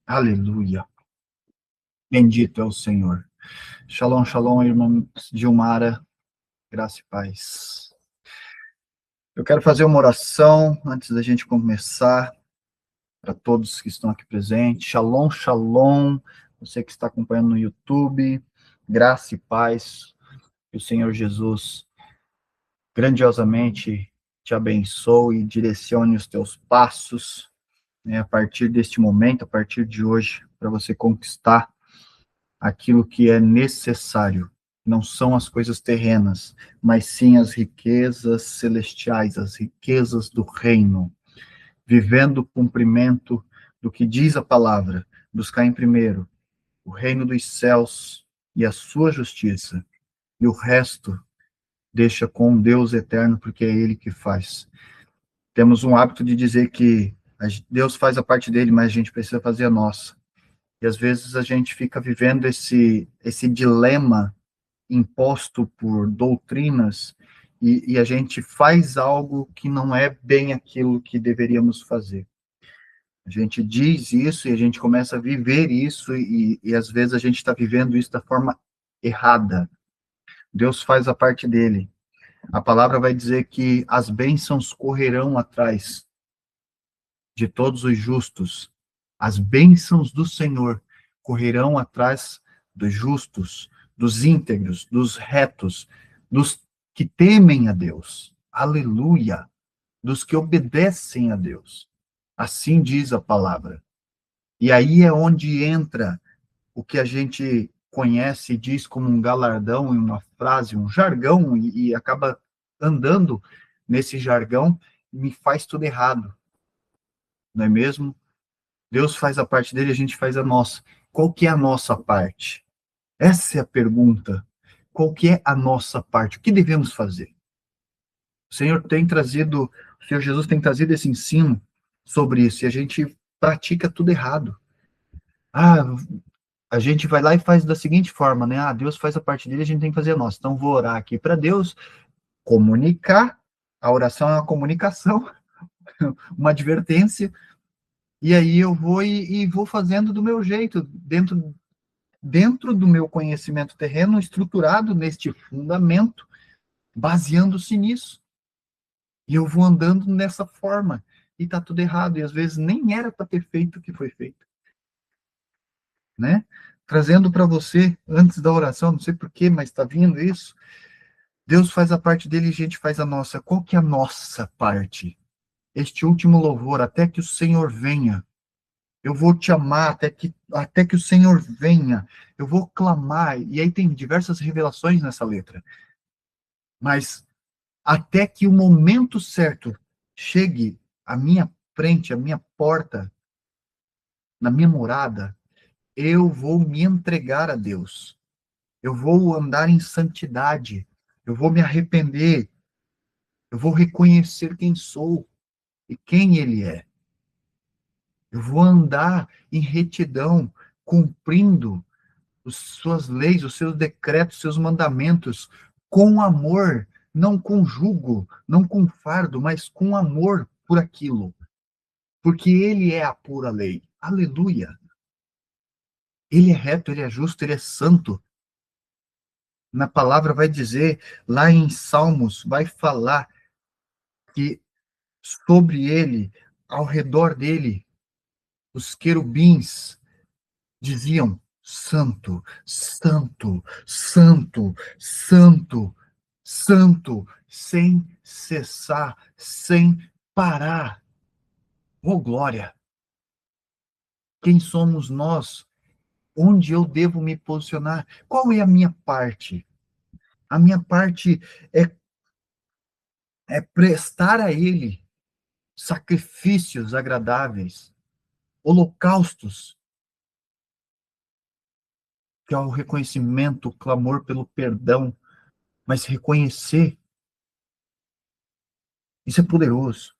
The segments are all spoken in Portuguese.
Aleluia. Bendito é o Senhor. Shalom, shalom, irmã Gilmara. Graça e paz. Eu quero fazer uma oração antes da gente começar, para todos que estão aqui presentes. Shalom, shalom. Você que está acompanhando no YouTube. Graça e paz. Que o Senhor Jesus grandiosamente te abençoe e direcione os teus passos, né, a partir deste momento, a partir de hoje, para você conquistar aquilo que é necessário. Não são as coisas terrenas, mas sim as riquezas celestiais, as riquezas do reino. Vivendo o cumprimento do que diz a palavra, buscar em primeiro o reino dos céus e a sua justiça, e o resto deixa com Deus eterno, porque é Ele que faz. Temos um hábito de dizer que Deus faz a parte dele, mas a gente precisa fazer a nossa. E às vezes a gente fica vivendo esse dilema imposto por doutrinas e a gente faz algo que não é bem aquilo que deveríamos fazer. A gente diz isso e a gente começa a viver isso e às vezes a gente está vivendo isso da forma errada. Deus faz a parte dele. A palavra vai dizer que as bênçãos correrão atrás de todos os justos. As bênçãos do Senhor correrão atrás dos justos, dos íntegros, dos retos, dos que temem a Deus. Aleluia! Dos que obedecem a Deus. Assim diz a palavra. E aí é onde entra o que a gente conhece e diz como um galardão, uma frase, um jargão, e acaba andando nesse jargão, me faz tudo errado, não é mesmo? Deus faz a parte dele, a gente faz a nossa. Qual que é a nossa parte? Essa é a pergunta. Qual que é a nossa parte? O que devemos fazer? O Senhor Jesus tem trazido esse ensino sobre isso, e a gente pratica tudo errado. Ah, a gente vai lá e faz da seguinte forma, né? Ah, Deus faz a parte dele, a gente tem que fazer a nossa. Então, vou orar aqui para Deus, comunicar. A oração é uma comunicação, uma advertência, e aí eu vou e vou fazendo do meu jeito, dentro do meu conhecimento terreno, estruturado neste fundamento, baseando-se nisso. E eu vou andando nessa forma. E tá tudo errado. E às vezes nem era para ter feito o que foi feito. Né? Trazendo para você, antes da oração, não sei porquê, mas está vindo isso. Deus faz a parte dele e a gente faz a nossa. Qual que é a nossa parte? Este último louvor, até que o Senhor venha. Eu vou te amar até que o Senhor venha. Eu vou clamar. E aí tem diversas revelações nessa letra. Mas até que o momento certo chegue à minha frente, à minha porta, na minha morada, eu vou me entregar a Deus. Eu vou andar em santidade. Eu vou me arrepender. Eu vou reconhecer quem sou e quem Ele é. Eu vou andar em retidão, cumprindo as suas leis, os seus decretos, os seus mandamentos, com amor, não com jugo, não com fardo, mas com amor por aquilo. Porque Ele é a pura lei. Aleluia! Ele é reto, Ele é justo, Ele é santo. Na palavra vai dizer, lá em Salmos, vai falar que sobre Ele, ao redor dele, os querubins diziam: Santo, Santo, Santo, Santo, Santo, sem cessar, sem parar. Oh, glória! Quem somos nós? Onde eu devo me posicionar? Qual é a minha parte? A minha parte é prestar a Ele sacrifícios agradáveis, holocaustos, que é o reconhecimento, o clamor pelo perdão, mas reconhecer, isso é poderoso.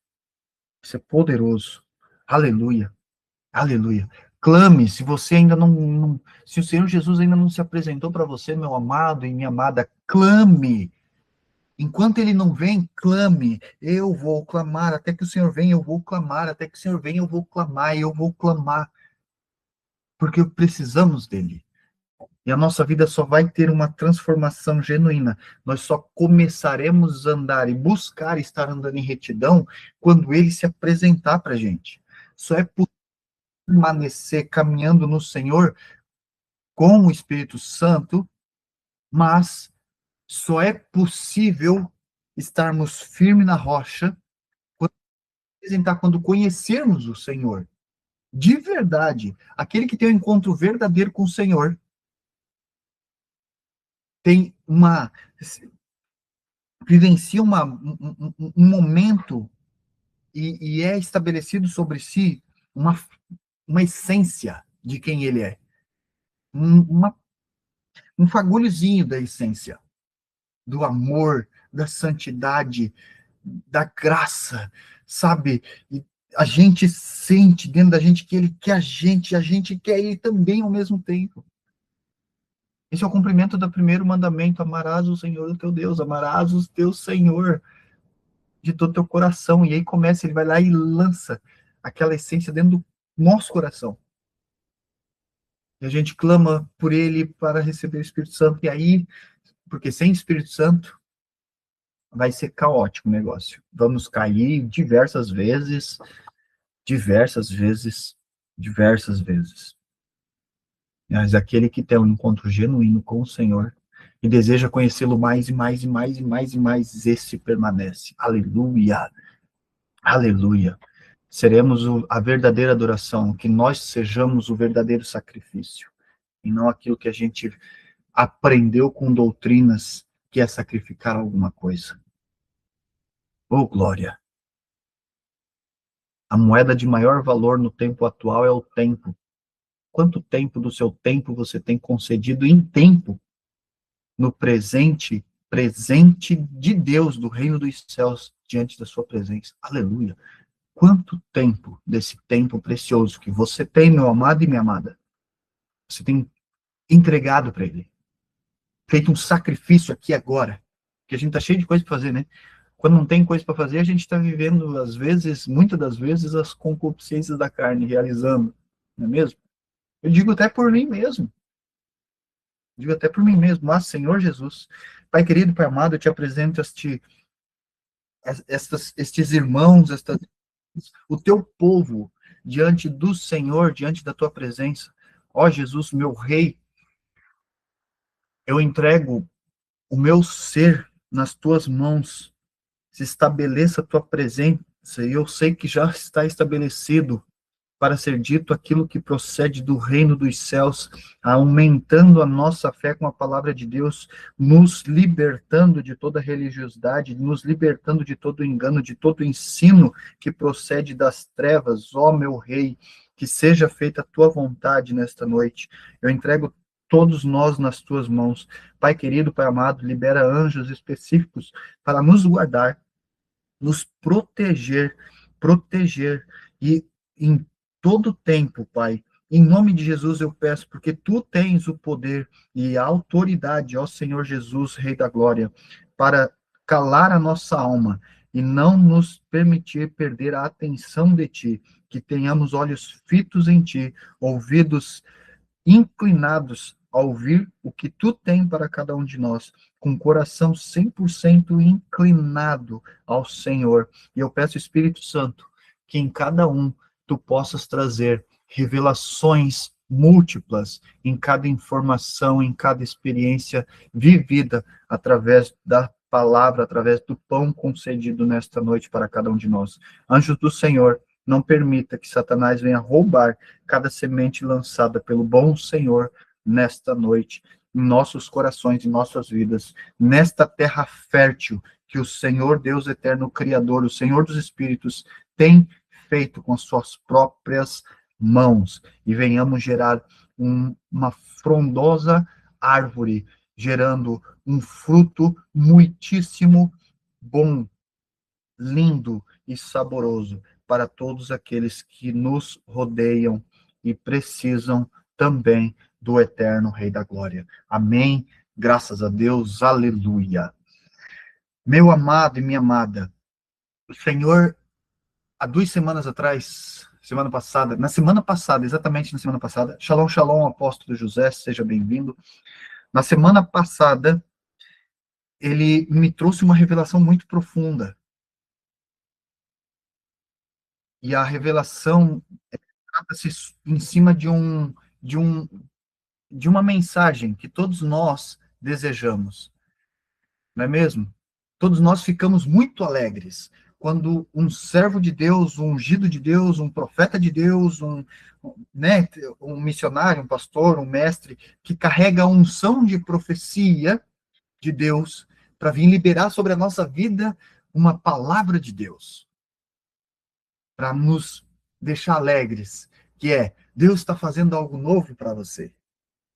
Isso é poderoso. Aleluia. Aleluia. Clame, se você ainda se o Senhor Jesus ainda não se apresentou para você, meu amado e minha amada, clame. Enquanto ele não vem, clame. Eu vou clamar, até que o Senhor venha, eu vou clamar, até que o Senhor venha, eu vou clamar, eu vou clamar. porque precisamos dele. E a nossa vida só vai ter uma transformação genuína. Nós só começaremos a andar e buscar estar andando em retidão quando ele se apresentar para a gente. Só é possível permanecer caminhando no Senhor com o Espírito Santo, mas só é possível estarmos firmes na rocha quando conhecermos o Senhor. De verdade, aquele que tem um encontro verdadeiro com o Senhor tem vivencia um momento e é estabelecido sobre si uma, uma essência de quem ele é. Uma, um fagulhozinho da essência, do amor, da santidade, da graça, sabe? E a gente sente dentro da gente que ele quer a gente quer ele também ao mesmo tempo. Esse é o cumprimento do primeiro mandamento: amarás o Senhor, o teu Deus, amarás o teu Senhor de todo o teu coração. E aí começa, ele vai lá e lança aquela essência dentro do nosso coração. E a gente clama por ele para receber o Espírito Santo. E aí, porque sem Espírito Santo, vai ser caótico o negócio. Vamos cair diversas vezes, diversas vezes, diversas vezes. Mas aquele que tem um encontro genuíno com o Senhor e deseja conhecê-lo mais e mais e mais e mais e mais, esse permanece. Aleluia! Aleluia! Seremos a verdadeira adoração, que nós sejamos o verdadeiro sacrifício, e não aquilo que a gente aprendeu com doutrinas, que é sacrificar alguma coisa. Oh, glória! A moeda de maior valor no tempo atual é o tempo. Quanto tempo do seu tempo você tem concedido em tempo no presente, presente de Deus, do reino dos céus, diante da sua presença? Aleluia! Quanto tempo desse tempo precioso que você tem, meu amado e minha amada, você tem entregado para ele? Feito um sacrifício aqui agora, que a gente tá cheio de coisa para fazer, né? Quando não tem coisa para fazer, a gente está vivendo, às vezes, muitas das vezes, as concupiscências da carne, realizando, não é mesmo? Eu digo até por mim mesmo. Digo até por mim mesmo. Mas, Senhor Jesus, Pai querido, Pai amado, eu te apresento estes irmãos, o teu povo, diante do Senhor, diante da tua presença. Ó Jesus, meu Rei, eu entrego o meu ser nas tuas mãos. Se estabeleça a tua presença, e eu sei que já está estabelecido para ser dito aquilo que procede do reino dos céus, aumentando a nossa fé com a palavra de Deus, nos libertando de toda religiosidade, nos libertando de todo engano, de todo ensino que procede das trevas. Ó meu Rei, que seja feita a tua vontade nesta noite. Eu entrego todos nós nas tuas mãos. Pai querido, Pai amado, libera anjos específicos para nos guardar, nos proteger, e em todo tempo, Pai, em nome de Jesus eu peço, porque tu tens o poder e a autoridade, ó Senhor Jesus, Rei da Glória, para calar a nossa alma e não nos permitir perder a atenção de ti, que tenhamos olhos fitos em ti, ouvidos inclinados a ouvir o que tu tem para cada um de nós, com o coração 100% inclinado ao Senhor. E eu peço, Espírito Santo, que em cada um tu possas trazer revelações múltiplas em cada informação, em cada experiência vivida através da palavra, através do pão concedido nesta noite para cada um de nós. Anjos do Senhor, não permita que Satanás venha roubar cada semente lançada pelo bom Senhor nesta noite, em nossos corações, em nossas vidas, nesta terra fértil que o Senhor Deus eterno, Criador, o Senhor dos Espíritos, tem feito com suas próprias mãos, e venhamos gerar uma frondosa árvore, gerando um fruto muitíssimo bom, lindo e saboroso para todos aqueles que nos rodeiam e precisam também do eterno Rei da Glória. Amém. Graças a Deus. Aleluia. Meu amado e minha amada, o Senhor, há 2 semanas atrás, na semana passada, exatamente na semana passada, Shalom, Shalom, apóstolo José, seja bem-vindo. Na semana passada, ele me trouxe uma revelação muito profunda. E a revelação trata-se em cima de um, de uma mensagem que todos nós desejamos, não é mesmo? Todos nós ficamos muito alegres quando um servo de Deus, um ungido de Deus, um profeta de Deus, né, um missionário, um pastor, um mestre, que carrega a unção de profecia de Deus para vir liberar sobre a nossa vida uma palavra de Deus, para nos deixar alegres, que é, Deus está fazendo algo novo para você.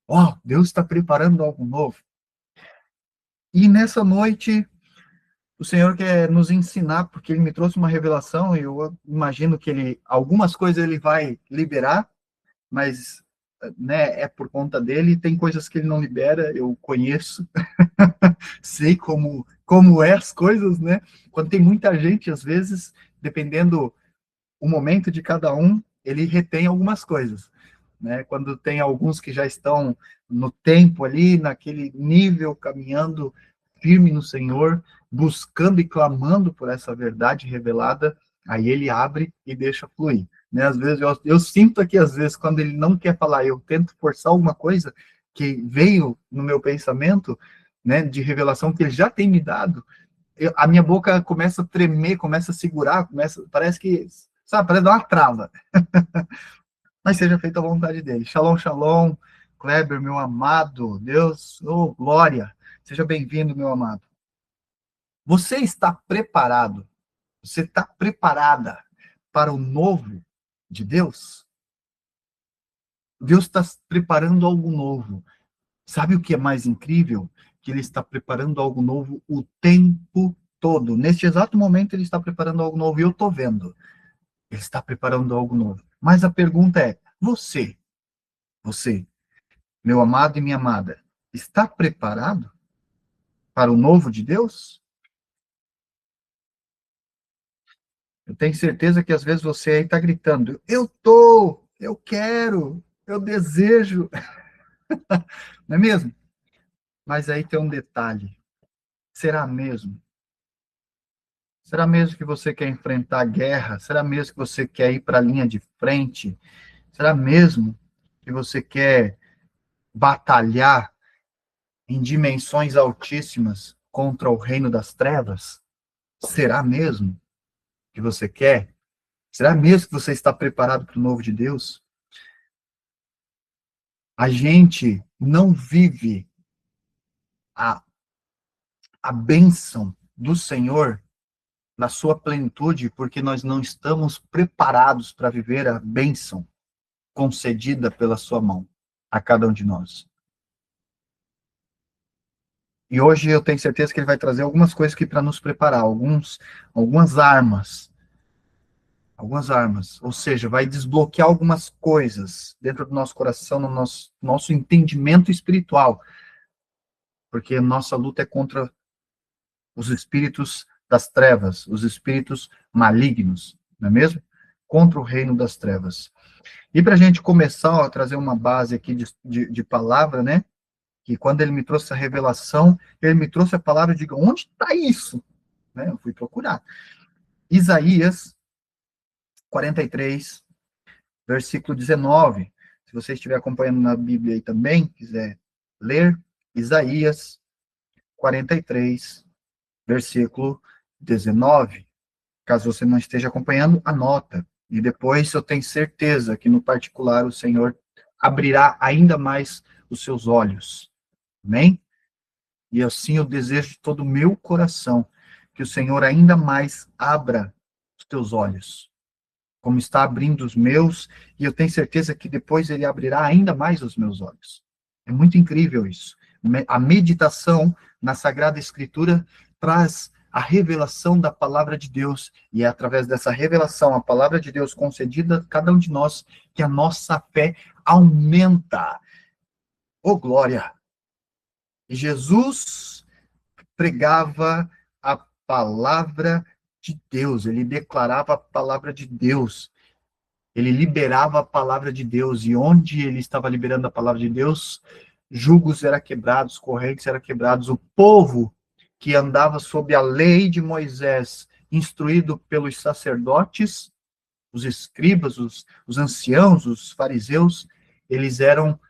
Ó, oh, Deus está preparando algo novo. E nessa noite, o Senhor quer nos ensinar, porque Ele me trouxe uma revelação, e eu imagino que algumas coisas Ele vai liberar, mas né, é por conta dele, tem coisas que Ele não libera, eu conheço, sei como é as coisas, né? Quando tem muita gente, às vezes, dependendo o momento de cada um, ele retém algumas coisas, né? Quando tem alguns que já estão no tempo ali, naquele nível, caminhando firme no Senhor, buscando e clamando por essa verdade revelada, aí ele abre e deixa fluir. Né? Às vezes, eu sinto aqui, às vezes, quando ele não quer falar, eu tento forçar alguma coisa que veio no meu pensamento, né, de revelação que ele já tem me dado, a minha boca começa a tremer, começa a segurar, parece que, sabe, parece dar uma trava. Mas seja feita a vontade dele. Shalom, shalom, Kleber, meu amado, Deus, oh, glória, seja bem-vindo, meu amado. Você está preparado? Você está preparada para o novo de Deus? Deus está preparando algo novo. Sabe o que é mais incrível? Que Ele está preparando algo novo o tempo todo. Neste exato momento, Ele está preparando algo novo e eu estou vendo. Ele está preparando algo novo. Mas a pergunta é: você, meu amado e minha amada, está preparado para o novo de Deus? Eu tenho certeza que às vezes você aí está gritando: eu quero, eu desejo, não é mesmo? Mas aí tem um detalhe: será mesmo? Será mesmo que você quer enfrentar a guerra? Será mesmo que você quer ir para a linha de frente? Será mesmo que você quer batalhar em dimensões altíssimas contra o reino das trevas? Será mesmo que você quer? Será mesmo que você está preparado para o novo de Deus? A gente não vive a, a bênção do Senhor na sua plenitude porque nós não estamos preparados para viver a bênção concedida pela sua mão a cada um de nós. E hoje eu tenho certeza que ele vai trazer algumas coisas aqui para nos preparar, algumas armas, ou seja, vai desbloquear algumas coisas dentro do nosso coração, no nosso entendimento espiritual, porque nossa luta é contra os espíritos das trevas, os espíritos malignos, não é mesmo? Contra o reino das trevas. E para a gente começar a trazer uma base aqui de palavra, né? Que quando ele me trouxe a revelação, ele me trouxe a palavra, eu digo, onde está isso? Né? Eu fui procurar. Isaías 43, versículo 19. Se você estiver acompanhando na Bíblia aí também, quiser ler, Isaías 43, versículo 19. Caso você não esteja acompanhando, anota. E depois eu tenho certeza que no particular o Senhor abrirá ainda mais os seus olhos. Amém? E assim eu desejo de todo o meu coração que o Senhor ainda mais abra os teus olhos, como está abrindo os meus, e eu tenho certeza que depois ele abrirá ainda mais os meus olhos. É muito incrível isso. A meditação na Sagrada Escritura traz a revelação da palavra de Deus, e é através dessa revelação, a palavra de Deus concedida a cada um de nós, que a nossa fé aumenta. Oh, glória! E Jesus pregava a palavra de Deus, ele declarava a palavra de Deus. ele liberava a palavra de Deus, e onde ele estava liberando a palavra de Deus, jugos eram quebrados, correntes eram quebrados. O povo que andava sob a lei de Moisés, instruído pelos sacerdotes, os escribas, os anciãos, os fariseus, eles eram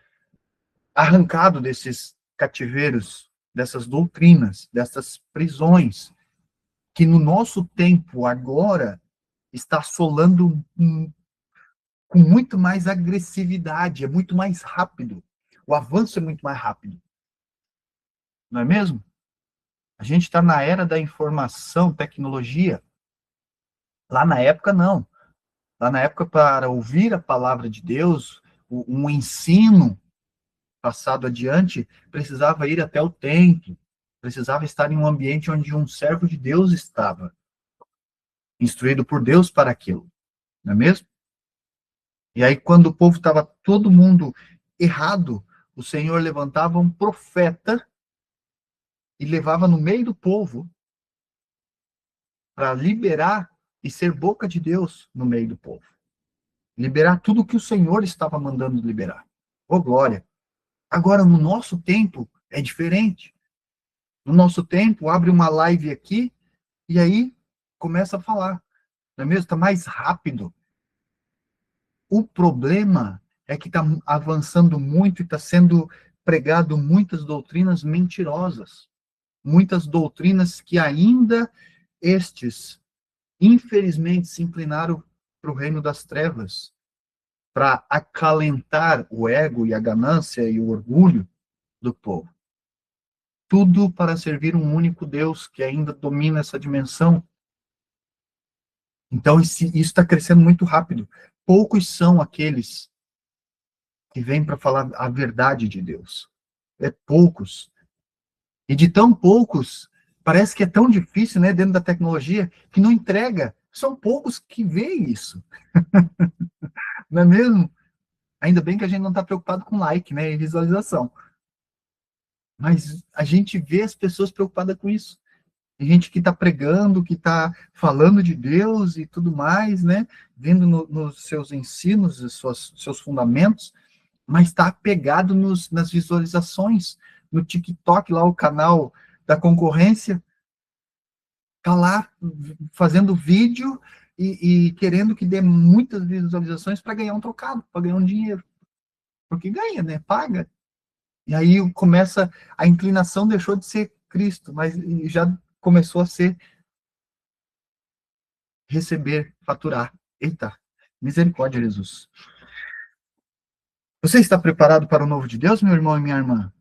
arrancados desses cativeiros, dessas doutrinas, dessas prisões, que no nosso tempo agora está assolando com muito mais agressividade, é muito mais rápido. O avanço é muito mais rápido. Não é mesmo? A gente está na era da informação, tecnologia. Lá na época, não. Lá na época, para ouvir a palavra de Deus, um ensino passado adiante, precisava ir até o templo, precisava estar em um ambiente onde um servo de Deus estava, instruído por Deus para aquilo. Não é mesmo? E aí, quando o povo estava todo mundo errado, o Senhor levantava um profeta e levava no meio do povo para liberar e ser boca de Deus no meio do povo. Liberar tudo que o Senhor estava mandando liberar. Ô, glória! Agora, no nosso tempo, é diferente. No nosso tempo, abre uma live aqui e aí começa a falar. Não é mesmo? Está mais rápido. O problema é que está avançando muito e está sendo pregado muitas doutrinas mentirosas. Muitas doutrinas que ainda estes, infelizmente, se inclinaram para o reino das trevas, para acalentar o ego e a ganância e o orgulho do povo. Tudo para servir um único Deus que ainda domina essa dimensão. Então, isso está crescendo muito rápido. Poucos são aqueles que vêm para falar a verdade de Deus. É poucos. E de tão poucos, parece que é tão difícil, né, dentro da tecnologia, que não entrega. São poucos que veem isso. Não é mesmo? Ainda bem que a gente não está preocupado com like, né, e visualização. Mas a gente vê as pessoas preocupadas com isso. Tem gente que está pregando, que está falando de Deus e tudo mais, né? Vendo nos seus ensinos, seus fundamentos, mas está apegado nas visualizações. No TikTok, lá o canal da concorrência, está lá fazendo vídeo e querendo que dê muitas visualizações para ganhar um trocado, para ganhar um dinheiro. Porque ganha, né? Paga. E aí começa, a inclinação deixou de ser Cristo, mas já começou a ser receber, faturar. Eita, misericórdia, Jesus. Você está preparado para o novo de Deus, meu irmão e minha irmã?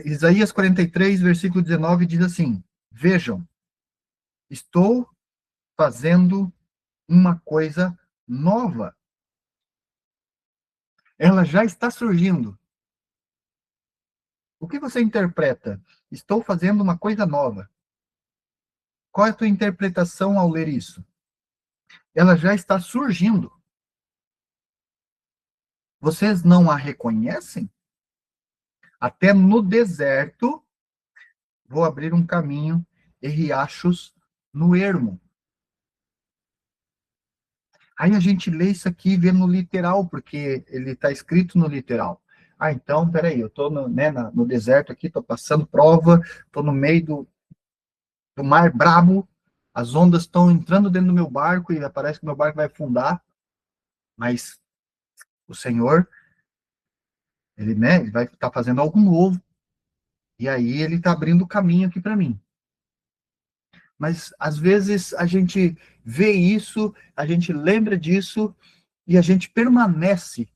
Isaías 43, versículo 19, diz assim: Vejam, estou fazendo uma coisa nova. Ela já está surgindo. O que você interpreta? Estou fazendo uma coisa nova. Qual é a tua interpretação ao ler isso? Ela já está surgindo. Vocês não a reconhecem? Até no deserto, vou abrir um caminho e riachos no ermo. Aí a gente lê isso aqui e vê no literal, porque ele está escrito no literal. Ah, então, peraí, eu estou no deserto aqui, estou passando prova, estou no meio do mar brabo, as ondas estão entrando dentro do meu barco e parece que meu barco vai afundar, mas o Senhor, ele vai estar fazendo algo novo, e aí ele está abrindo o caminho aqui para mim. Mas, às vezes, a gente vê isso, a gente lembra disso, e a gente permanece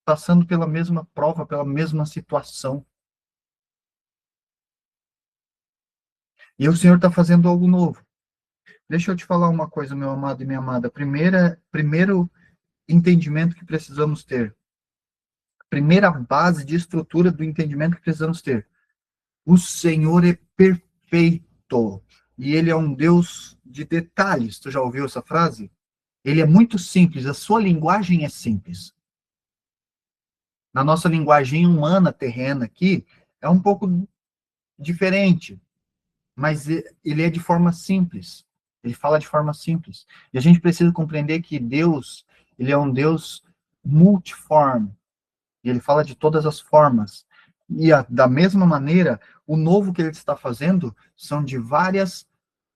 passando pela mesma prova, pela mesma situação. E o Senhor está fazendo algo novo. Deixa eu te falar uma coisa, meu amado e minha amada. Primeiro entendimento que precisamos ter. Primeira base de estrutura do entendimento que precisamos ter. O Senhor é perfeito. E Ele é um Deus de detalhes. Tu já ouviu essa frase? Ele é muito simples. A sua linguagem é simples. Na nossa linguagem humana, terrena aqui, é um pouco diferente. Mas ele é de forma simples. Ele fala de forma simples. E a gente precisa compreender que Deus, Ele é um Deus multiforme. E ele fala de todas as formas. E da mesma maneira, o novo que ele está fazendo são de várias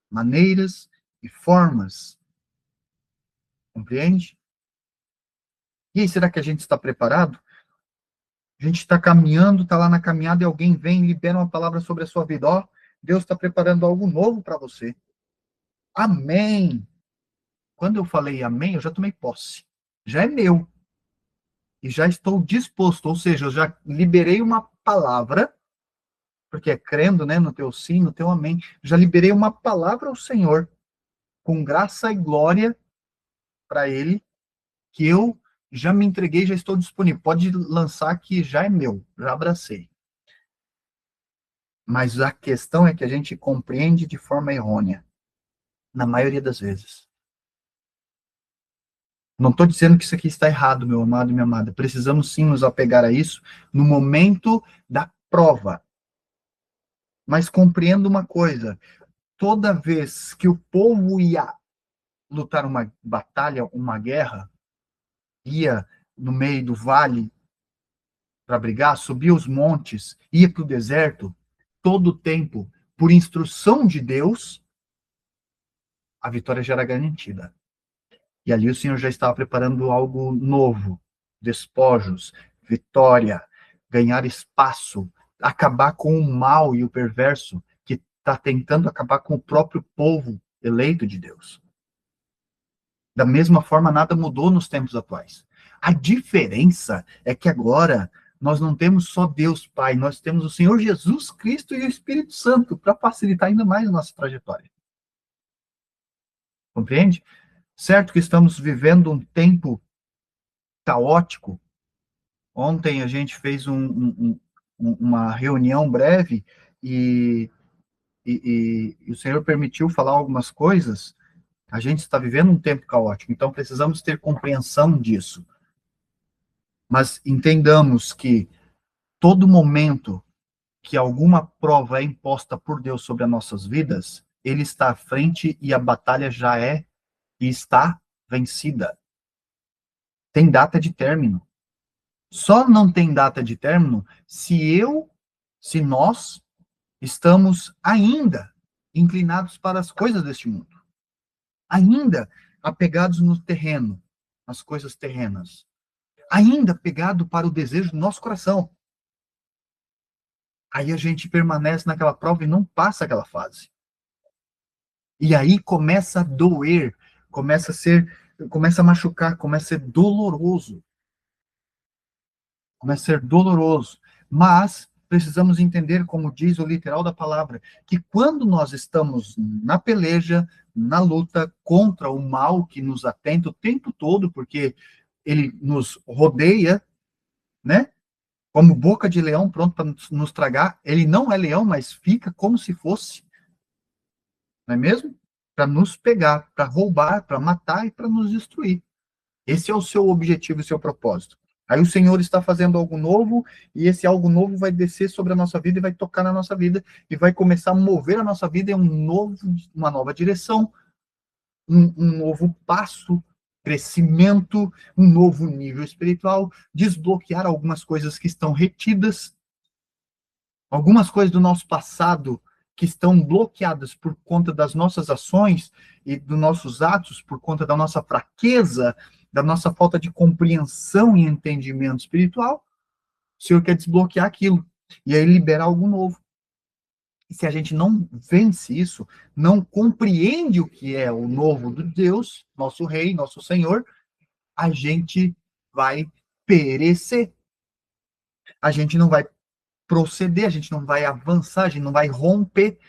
maneiras e formas. Compreende? E aí, será que a gente está preparado? A gente está caminhando, está lá na caminhada e alguém vem e libera uma palavra sobre a sua vida. Ó, Deus está preparando algo novo para você. Amém. Quando eu falei amém, eu já tomei posse. Já é meu. E já estou disposto, ou seja, eu já liberei uma palavra, porque é crendo, né, no teu sim, no teu amém. Já liberei uma palavra ao Senhor, com graça e glória para Ele, que eu já me entreguei, já estou disponível. Pode lançar que já é meu, já abracei. Mas a questão é que a gente compreende de forma errônea, na maioria das vezes. Não estou dizendo que isso aqui está errado, meu amado e minha amada. Precisamos sim nos apegar a isso no momento da prova. Mas compreenda uma coisa: toda vez que o povo ia lutar uma batalha, uma guerra, ia no meio do vale para brigar, subia os montes, ia para o deserto, todo o tempo, por instrução de Deus, a vitória já era garantida. E ali o Senhor já estava preparando algo novo, despojos, vitória, ganhar espaço, acabar com o mal e o perverso que está tentando acabar com o próprio povo eleito de Deus. Da mesma forma, nada mudou nos tempos atuais. A diferença é que agora nós não temos só Deus Pai, nós temos o Senhor Jesus Cristo e o Espírito Santo para facilitar ainda mais a nossa trajetória. Compreende? Certo que estamos vivendo um tempo caótico. Ontem a gente fez uma reunião breve e o Senhor permitiu falar algumas coisas. A gente está vivendo um tempo caótico, então precisamos ter compreensão disso. Mas entendamos que todo momento que alguma prova é imposta por Deus sobre as nossas vidas, Ele está à frente e a batalha já é e está vencida. Tem data de término. Só não tem data de término se nós estamos ainda inclinados para as coisas deste mundo. Ainda apegados no terreno, nas coisas terrenas. Ainda pegado para o desejo do nosso coração. Aí a gente permanece naquela prova e não passa aquela fase. E aí começa a doer, começa a machucar, começa a ser doloroso. Começa a ser doloroso. Mas precisamos entender, como diz o literal da palavra, que quando nós estamos na peleja, na luta contra o mal que nos atenta o tempo todo, porque ele nos rodeia, né? Como boca de leão pronto para nos tragar, ele não é leão, mas fica como se fosse, não é mesmo? Para nos pegar, para roubar, para matar e para nos destruir. Esse é o seu objetivo e seu propósito. Aí o Senhor está fazendo algo novo, e esse algo novo vai descer sobre a nossa vida e vai tocar na nossa vida, e vai começar a mover a nossa vida em uma nova direção, um novo passo, crescimento, um novo nível espiritual, desbloquear algumas coisas que estão retidas, algumas coisas do nosso passado que estão bloqueadas por conta das nossas ações e dos nossos atos, por conta da nossa fraqueza, da nossa falta de compreensão e entendimento espiritual. O Senhor quer desbloquear aquilo e aí liberar algo novo. E se a gente não vence isso, não compreende o que é o novo de Deus, nosso Rei, nosso Senhor, a gente vai perecer. A gente não vai proceder, a gente não vai avançar, a gente não vai romper,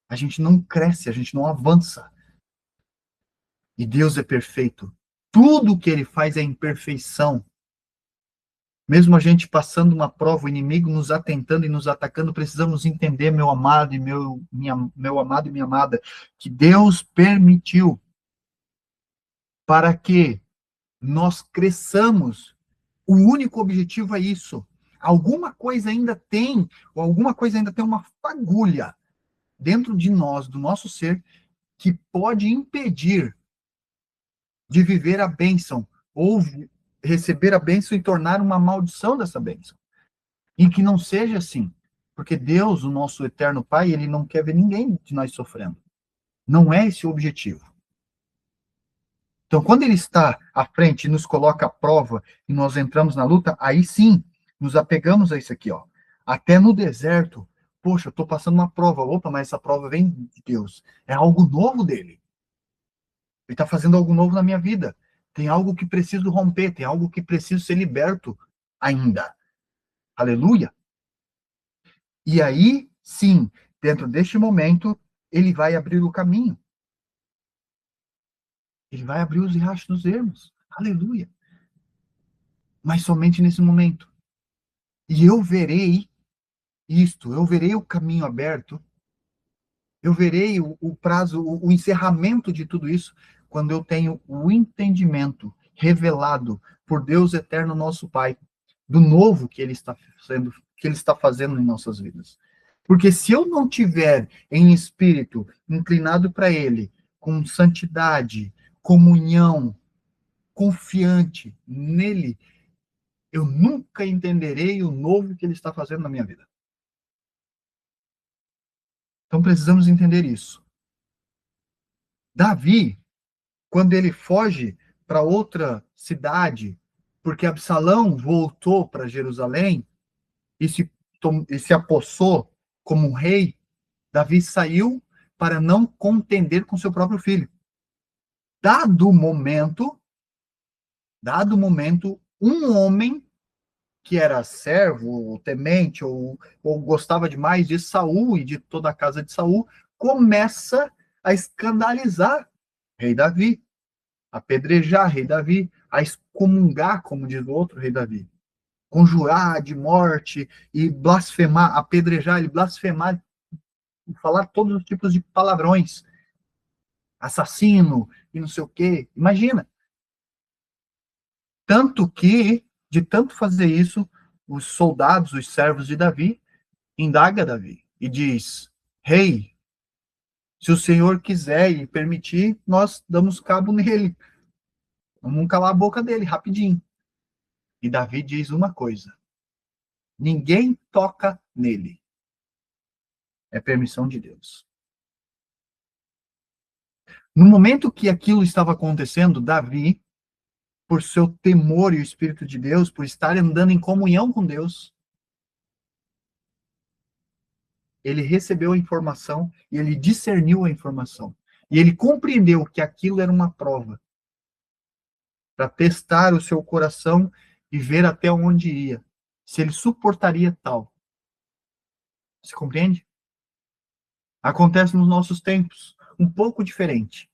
a gente não cresce, a gente não avança. E Deus é perfeito. Tudo que ele faz é em perfeição. Mesmo a gente passando uma prova, o inimigo nos atentando e nos atacando, precisamos entender, meu amado e meu amado e minha amada, que Deus permitiu para que nós cresçamos. O único objetivo é isso. Alguma coisa ainda tem, ou alguma coisa ainda tem uma fagulha dentro de nós, do nosso ser, que pode impedir de viver a bênção ou receber a bênção e tornar uma maldição dessa bênção. E que não seja assim. Porque Deus, o nosso eterno Pai, ele não quer ver ninguém de nós sofrendo. Não é esse o objetivo. Então, quando ele está à frente e nos coloca à prova e nós entramos na luta, aí sim, nos apegamos a isso aqui, ó. Até no deserto, poxa, eu estou passando uma prova. Opa, mas essa prova vem de Deus. É algo novo dele. Ele está fazendo algo novo na minha vida. Tem algo que preciso romper, tem algo que preciso ser liberto ainda. Aleluia. E aí, sim, dentro deste momento, ele vai abrir o caminho. Ele vai abrir os riachos dos ermos. Aleluia. Mas somente nesse momento. E eu verei isto, eu verei o caminho aberto, eu verei o prazo, o encerramento de tudo isso, quando eu tenho o entendimento revelado por Deus eterno, nosso Pai, do novo que ele está fazendo em nossas vidas. Porque se eu não tiver em espírito inclinado para ele, com santidade, comunhão, confiante nele, eu nunca entenderei o novo que ele está fazendo na minha vida. Então precisamos entender isso. Davi, quando ele foge para outra cidade, porque Absalão voltou para Jerusalém e se apossou como um rei, Davi saiu para não contender com seu próprio filho. Dado o momento, um homem que era servo, ou temente, ou gostava demais de Saul e de toda a casa de Saul, começa a escandalizar rei Davi, apedrejar rei Davi, a excomungar, como diz o outro rei Davi, conjurar de morte e blasfemar, apedrejar, ele blasfemar, falar todos os tipos de palavrões, assassino e não sei o quê. Imagina. Tanto que, de tanto fazer isso, os soldados, os servos de Davi, indaga Davi e diz: Rei, se o Senhor quiser e permitir, nós damos cabo nele. Vamos calar a boca dele rapidinho. E Davi diz uma coisa: ninguém toca nele. É permissão de Deus. No momento que aquilo estava acontecendo, Davi, por seu temor e o Espírito de Deus, por estar andando em comunhão com Deus, ele recebeu a informação e ele discerniu a informação. E ele compreendeu que aquilo era uma prova para testar o seu coração e ver até onde ia, se ele suportaria tal. Você compreende? Acontece nos nossos tempos, um pouco diferente,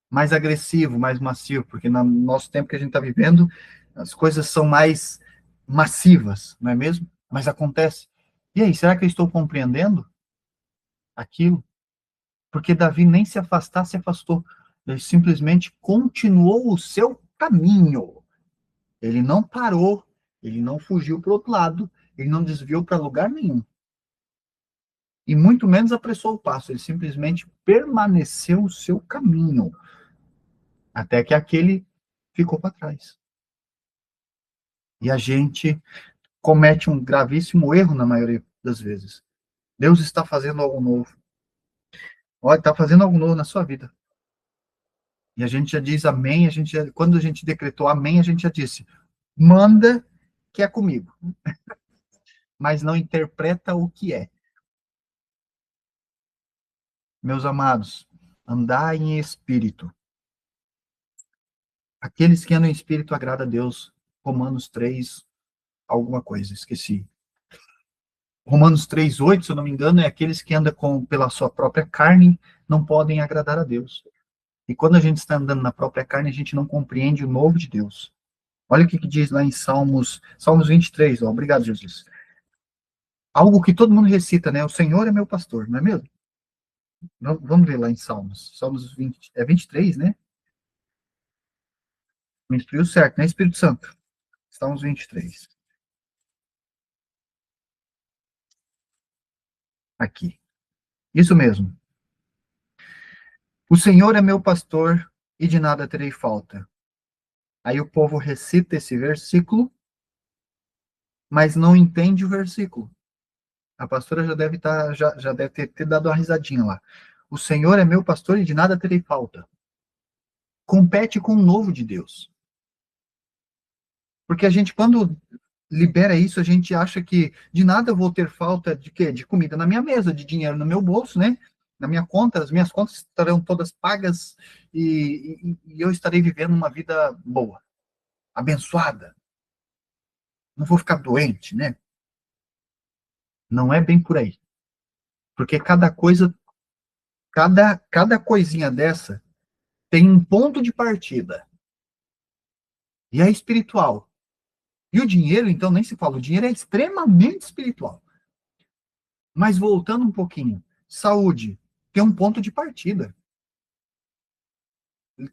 mais agressivo, mais massivo, porque no nosso tempo que a gente está vivendo, as coisas são mais massivas, não é mesmo? Mas acontece. E aí, será que eu estou compreendendo aquilo? Porque Davi nem se afastar, se afastou. Ele simplesmente continuou o seu caminho. Ele não parou, ele não fugiu para o outro lado, ele não desviou para lugar nenhum. E muito menos apressou o passo, ele simplesmente permaneceu o seu caminho, até que aquele ficou para trás. E a gente comete um gravíssimo erro na maioria das vezes. Deus está fazendo algo novo. Olha, está fazendo algo novo na sua vida. E a gente já diz amém, quando a gente decretou amém, a gente já disse, manda que é comigo. Mas não interpreta o que é. Meus amados, andar em espírito. Aqueles que andam em espírito agrada a Deus. Romanos 3, alguma coisa, esqueci. Romanos 3:8, se eu não me engano, é aqueles que andam pela sua própria carne, não podem agradar a Deus. E quando a gente está andando na própria carne, a gente não compreende o novo de Deus. Olha o que diz lá em Salmos 23, ó, obrigado, Jesus. Algo que todo mundo recita, né? O Senhor é meu pastor, não é mesmo? Vamos ver lá em Salmos 20, 23, né? Me instruiu certo, né? Espírito Santo. Salmos 23. Aqui. Isso mesmo. O Senhor é meu pastor e de nada terei falta. Aí o povo recita esse versículo, mas não entende o versículo. A pastora já deve já deve ter dado uma risadinha lá. O Senhor é meu pastor e de nada terei falta. Compete com o novo de Deus. Porque a gente, quando libera isso, a gente acha que de nada eu vou ter falta de quê? De comida na minha mesa, de dinheiro no meu bolso, né? Na minha conta, as minhas contas estarão todas pagas e eu estarei vivendo uma vida boa, abençoada. Não vou ficar doente, né? Não é bem por aí. Porque cada coisa, cada coisinha dessa tem um ponto de partida. E é espiritual. E o dinheiro, então, nem se fala. O dinheiro é extremamente espiritual. Mas voltando um pouquinho, saúde tem um ponto de partida.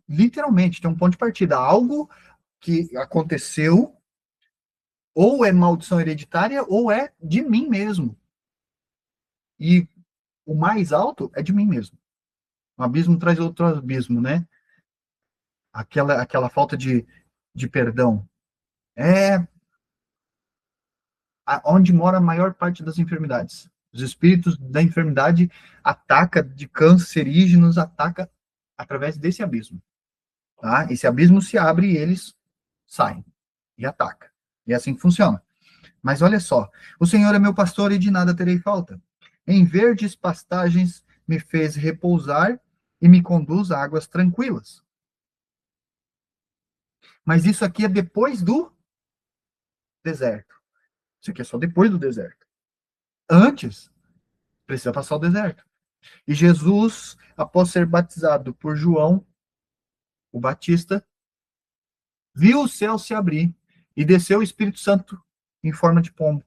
Literalmente, tem um ponto de partida. Algo que aconteceu, ou é maldição hereditária, ou é de mim mesmo. E o mais alto é de mim mesmo. Um abismo traz outro abismo, né? Aquela falta de perdão. É onde mora a maior parte das enfermidades. Os espíritos da enfermidade ataca de cancerígenos, ataca através desse abismo. Tá? Esse abismo se abre e eles saem e atacam. E é assim que funciona. Mas olha só, o Senhor é meu pastor e de nada terei falta. Em verdes pastagens me fez repousar e me conduz a águas tranquilas. Mas isso aqui é depois do deserto. Isso aqui é só depois do deserto. Antes, precisa passar o deserto. E Jesus, após ser batizado por João, o Batista, viu o céu se abrir e desceu o Espírito Santo em forma de pombo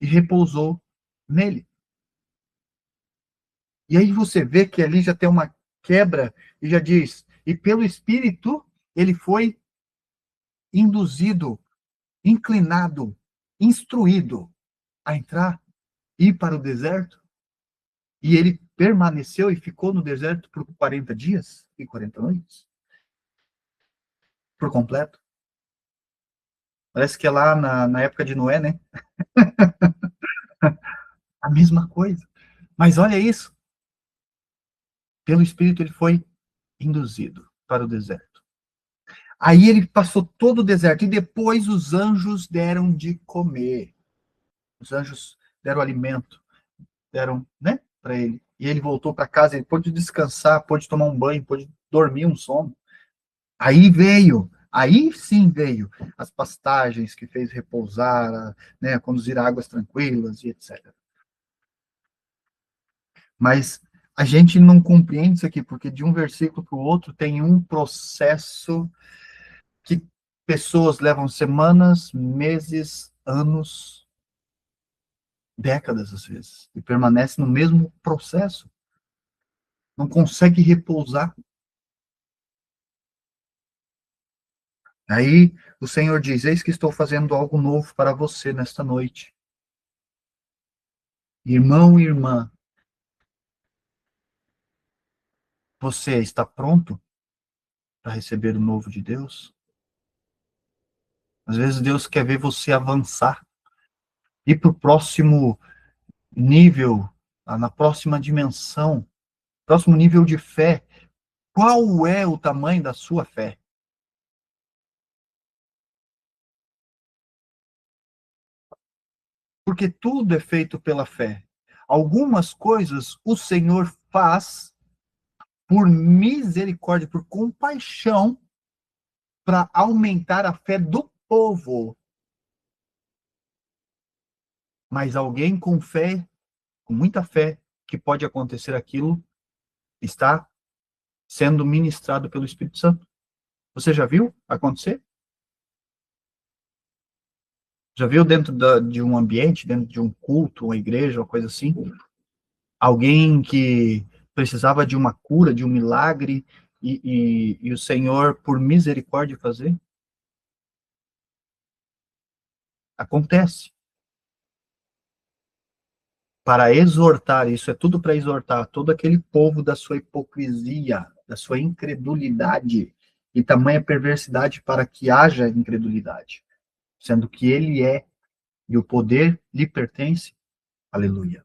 e repousou nele. E aí você vê que ali já tem uma quebra e já diz, e pelo Espírito ele foi induzido, inclinado, instruído a entrar, ir para o deserto, e ele permaneceu e ficou no deserto por 40 dias e 40 noites, por completo. Parece que é lá na época de Noé, né? A mesma coisa. Mas olha isso. Pelo Espírito ele foi induzido para o deserto. Aí ele passou todo o deserto e depois os anjos deram de comer. Os anjos deram alimento, deram, né, para ele. E ele voltou para casa, ele pôde descansar, pôde tomar um banho, pôde dormir um sono. Aí sim veio as pastagens que fez repousar, né, conduzir águas tranquilas e etc. Mas a gente não compreende isso aqui, porque de um versículo para o outro tem um processo que pessoas levam semanas, meses, anos, décadas às vezes, e permanece no mesmo processo. Não consegue repousar. Aí o Senhor diz: Eis que estou fazendo algo novo para você nesta noite. Irmão e irmã, você está pronto para receber o novo de Deus? Às vezes Deus quer ver você avançar, ir para o próximo nível, na próxima dimensão, próximo nível de fé. Qual é o tamanho da sua fé? Porque tudo é feito pela fé. Algumas coisas o Senhor faz por misericórdia, por compaixão, para aumentar a fé do povo. Mas alguém com fé, com muita fé, que pode acontecer aquilo, está sendo ministrado pelo Espírito Santo. Você já viu acontecer? Já viu dentro de um ambiente, dentro de um culto, uma igreja, uma coisa assim? Alguém que precisava de uma cura, de um milagre, e o Senhor, por misericórdia, fazer? Acontece. Para exortar, isso é tudo para exortar todo aquele povo da sua hipocrisia, da sua incredulidade. e tamanha perversidade para que haja incredulidade, sendo que ele é e o poder lhe pertence. Aleluia.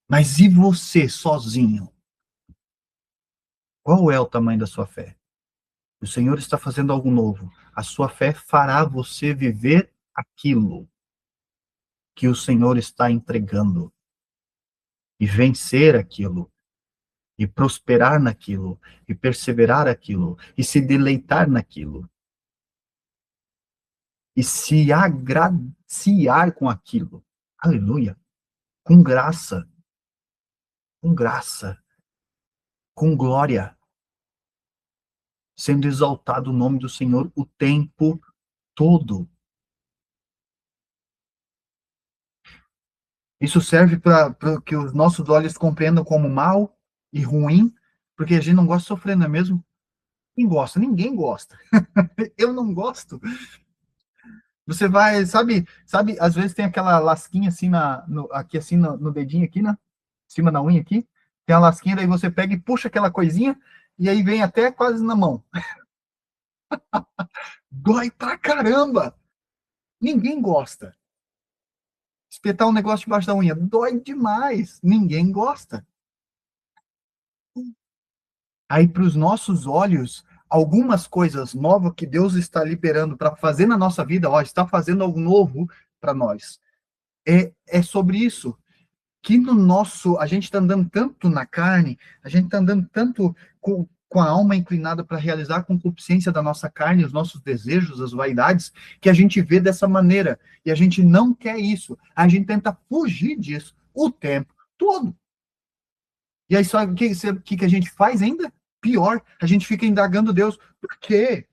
Mas e você sozinho? Qual é o tamanho da sua fé? O Senhor está fazendo algo novo. A sua fé fará você viver aquilo que o Senhor está entregando e vencer aquilo e prosperar naquilo e perseverar aquilo e se deleitar naquilo e se agraciar com aquilo. Aleluia. Com graça, com graça, com glória, sendo exaltado o nome do Senhor o tempo todo. Isso serve para que os nossos olhos compreendam como mal e ruim, porque a gente não gosta de sofrer, não é mesmo? Quem gosta? Ninguém gosta. Eu não gosto. Você vai, sabe, às vezes tem aquela lasquinha assim aqui assim no dedinho aqui, né? Em cima da unha aqui, tem a lasquinha, daí você pega e puxa aquela coisinha e aí vem até quase na mão. Dói pra caramba. Ninguém gosta. Espetar um negócio debaixo da unha dói demais. Ninguém gosta. Aí para os nossos olhos, algumas coisas novas que Deus está liberando para fazer na nossa vida, ó, está fazendo algo novo para nós. É sobre isso. Que no nosso, a gente está andando tanto na carne, a gente está andando tanto com a alma inclinada para realizar a concupiscência da nossa carne, os nossos desejos, as vaidades, que a gente vê dessa maneira. E a gente não quer isso. A gente tenta fugir disso o tempo todo. E aí, sabe o que a gente faz ainda? Pior, a gente fica indagando Deus. Por quê?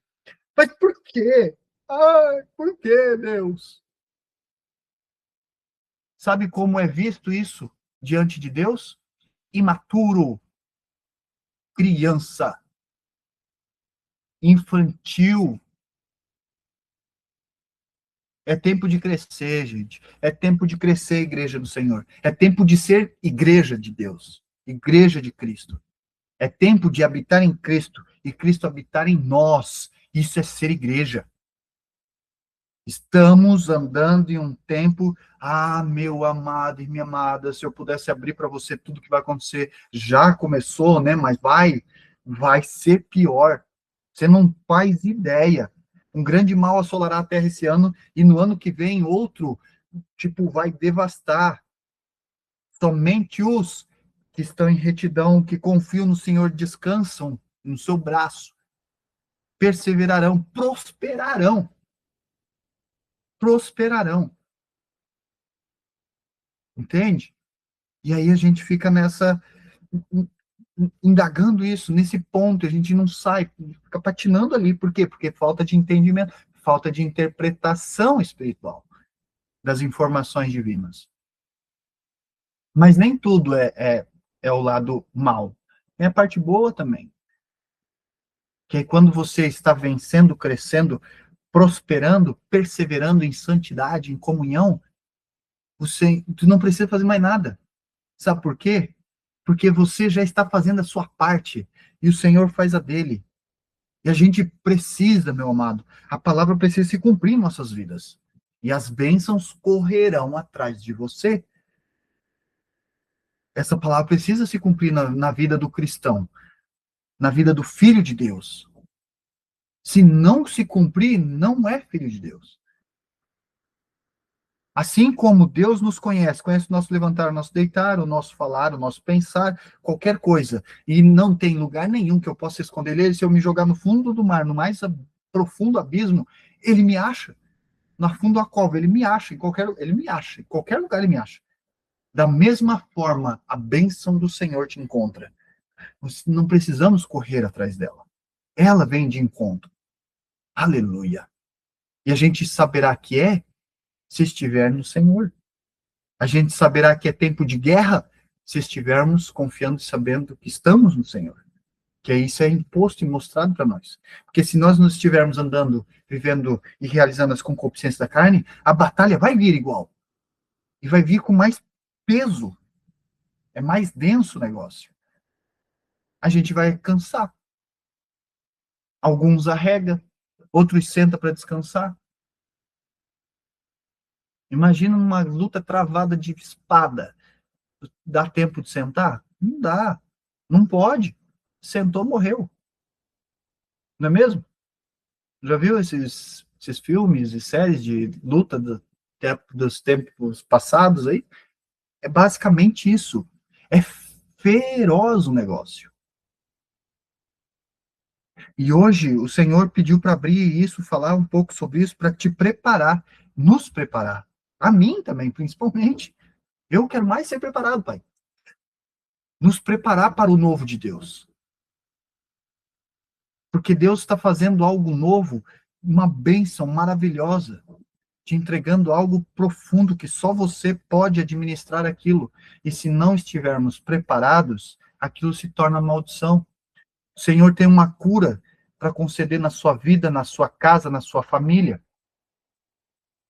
Mas por quê? Ai, por quê, Deus? Sabe como é visto isso diante de Deus? Imaturo, criança, infantil. É tempo de crescer, gente. É tempo de crescer, igreja do Senhor. É tempo de ser igreja de Deus, igreja de Cristo. É tempo de habitar em Cristo e Cristo habitar em nós. Isso é ser igreja. Estamos andando em um tempo, meu amado e minha amada, se eu pudesse abrir para você tudo que vai acontecer, já começou, né? Mas vai ser pior. Você não faz ideia. Um grande mal assolará a terra esse ano e no ano que vem outro, tipo, vai devastar. Somente os que estão em retidão, que confiam no Senhor, descansam no seu braço, perseverarão, prosperarão. Entende? E aí a gente fica indagando isso, nesse ponto, a gente não sai, fica patinando ali. Por quê? Porque falta de entendimento, falta de interpretação espiritual das informações divinas. Mas nem tudo é o lado mal. Tem a parte boa também. Que é quando você está vencendo, crescendo, prosperando, perseverando em santidade, em comunhão, tu não precisa fazer mais nada. Sabe por quê? Porque você já está fazendo a sua parte e o Senhor faz a dele. E a gente precisa, meu amado, a palavra precisa se cumprir em nossas vidas. E as bênçãos correrão atrás de você. Essa palavra precisa se cumprir na vida do cristão, na vida do filho de Deus. Se não se cumprir, não é filho de Deus. Assim como Deus nos conhece, conhece o nosso levantar, o nosso deitar, o nosso falar, o nosso pensar, qualquer coisa, e não tem lugar nenhum que eu possa esconder ele, se eu me jogar no fundo do mar, no mais profundo abismo, ele me acha. No fundo da cova, ele me acha, ele me acha, em qualquer lugar ele me acha. Da mesma forma, a bênção do Senhor te encontra. Nós não precisamos correr atrás dela. Ela vem de encontro. Aleluia. E a gente saberá que se estiver no Senhor. A gente saberá que é tempo de guerra se estivermos confiando e sabendo que estamos no Senhor. Que isso é imposto e mostrado para nós. Porque se nós não estivermos andando, vivendo e realizando as concupiscências da carne, a batalha vai vir igual. E vai vir com mais peso. É mais denso o negócio. A gente vai cansar. Alguns arrega, outros senta para descansar. Imagina uma luta travada de espada. Dá tempo de sentar? Não dá. Não pode. Sentou, morreu. Não é mesmo? Já viu esses filmes e séries de luta dos tempos passados aí? É basicamente isso. É feroz o negócio. E hoje o Senhor pediu para abrir isso, falar um pouco sobre isso, para te preparar, nos preparar. A mim também, principalmente. Eu quero mais ser preparado, Pai. Nos preparar para o novo de Deus. Porque Deus está fazendo algo novo, uma bênção maravilhosa, te entregando algo profundo que só você pode administrar aquilo. E se não estivermos preparados, aquilo se torna maldição. O Senhor tem uma cura para conceder na sua vida, na sua casa, na sua família.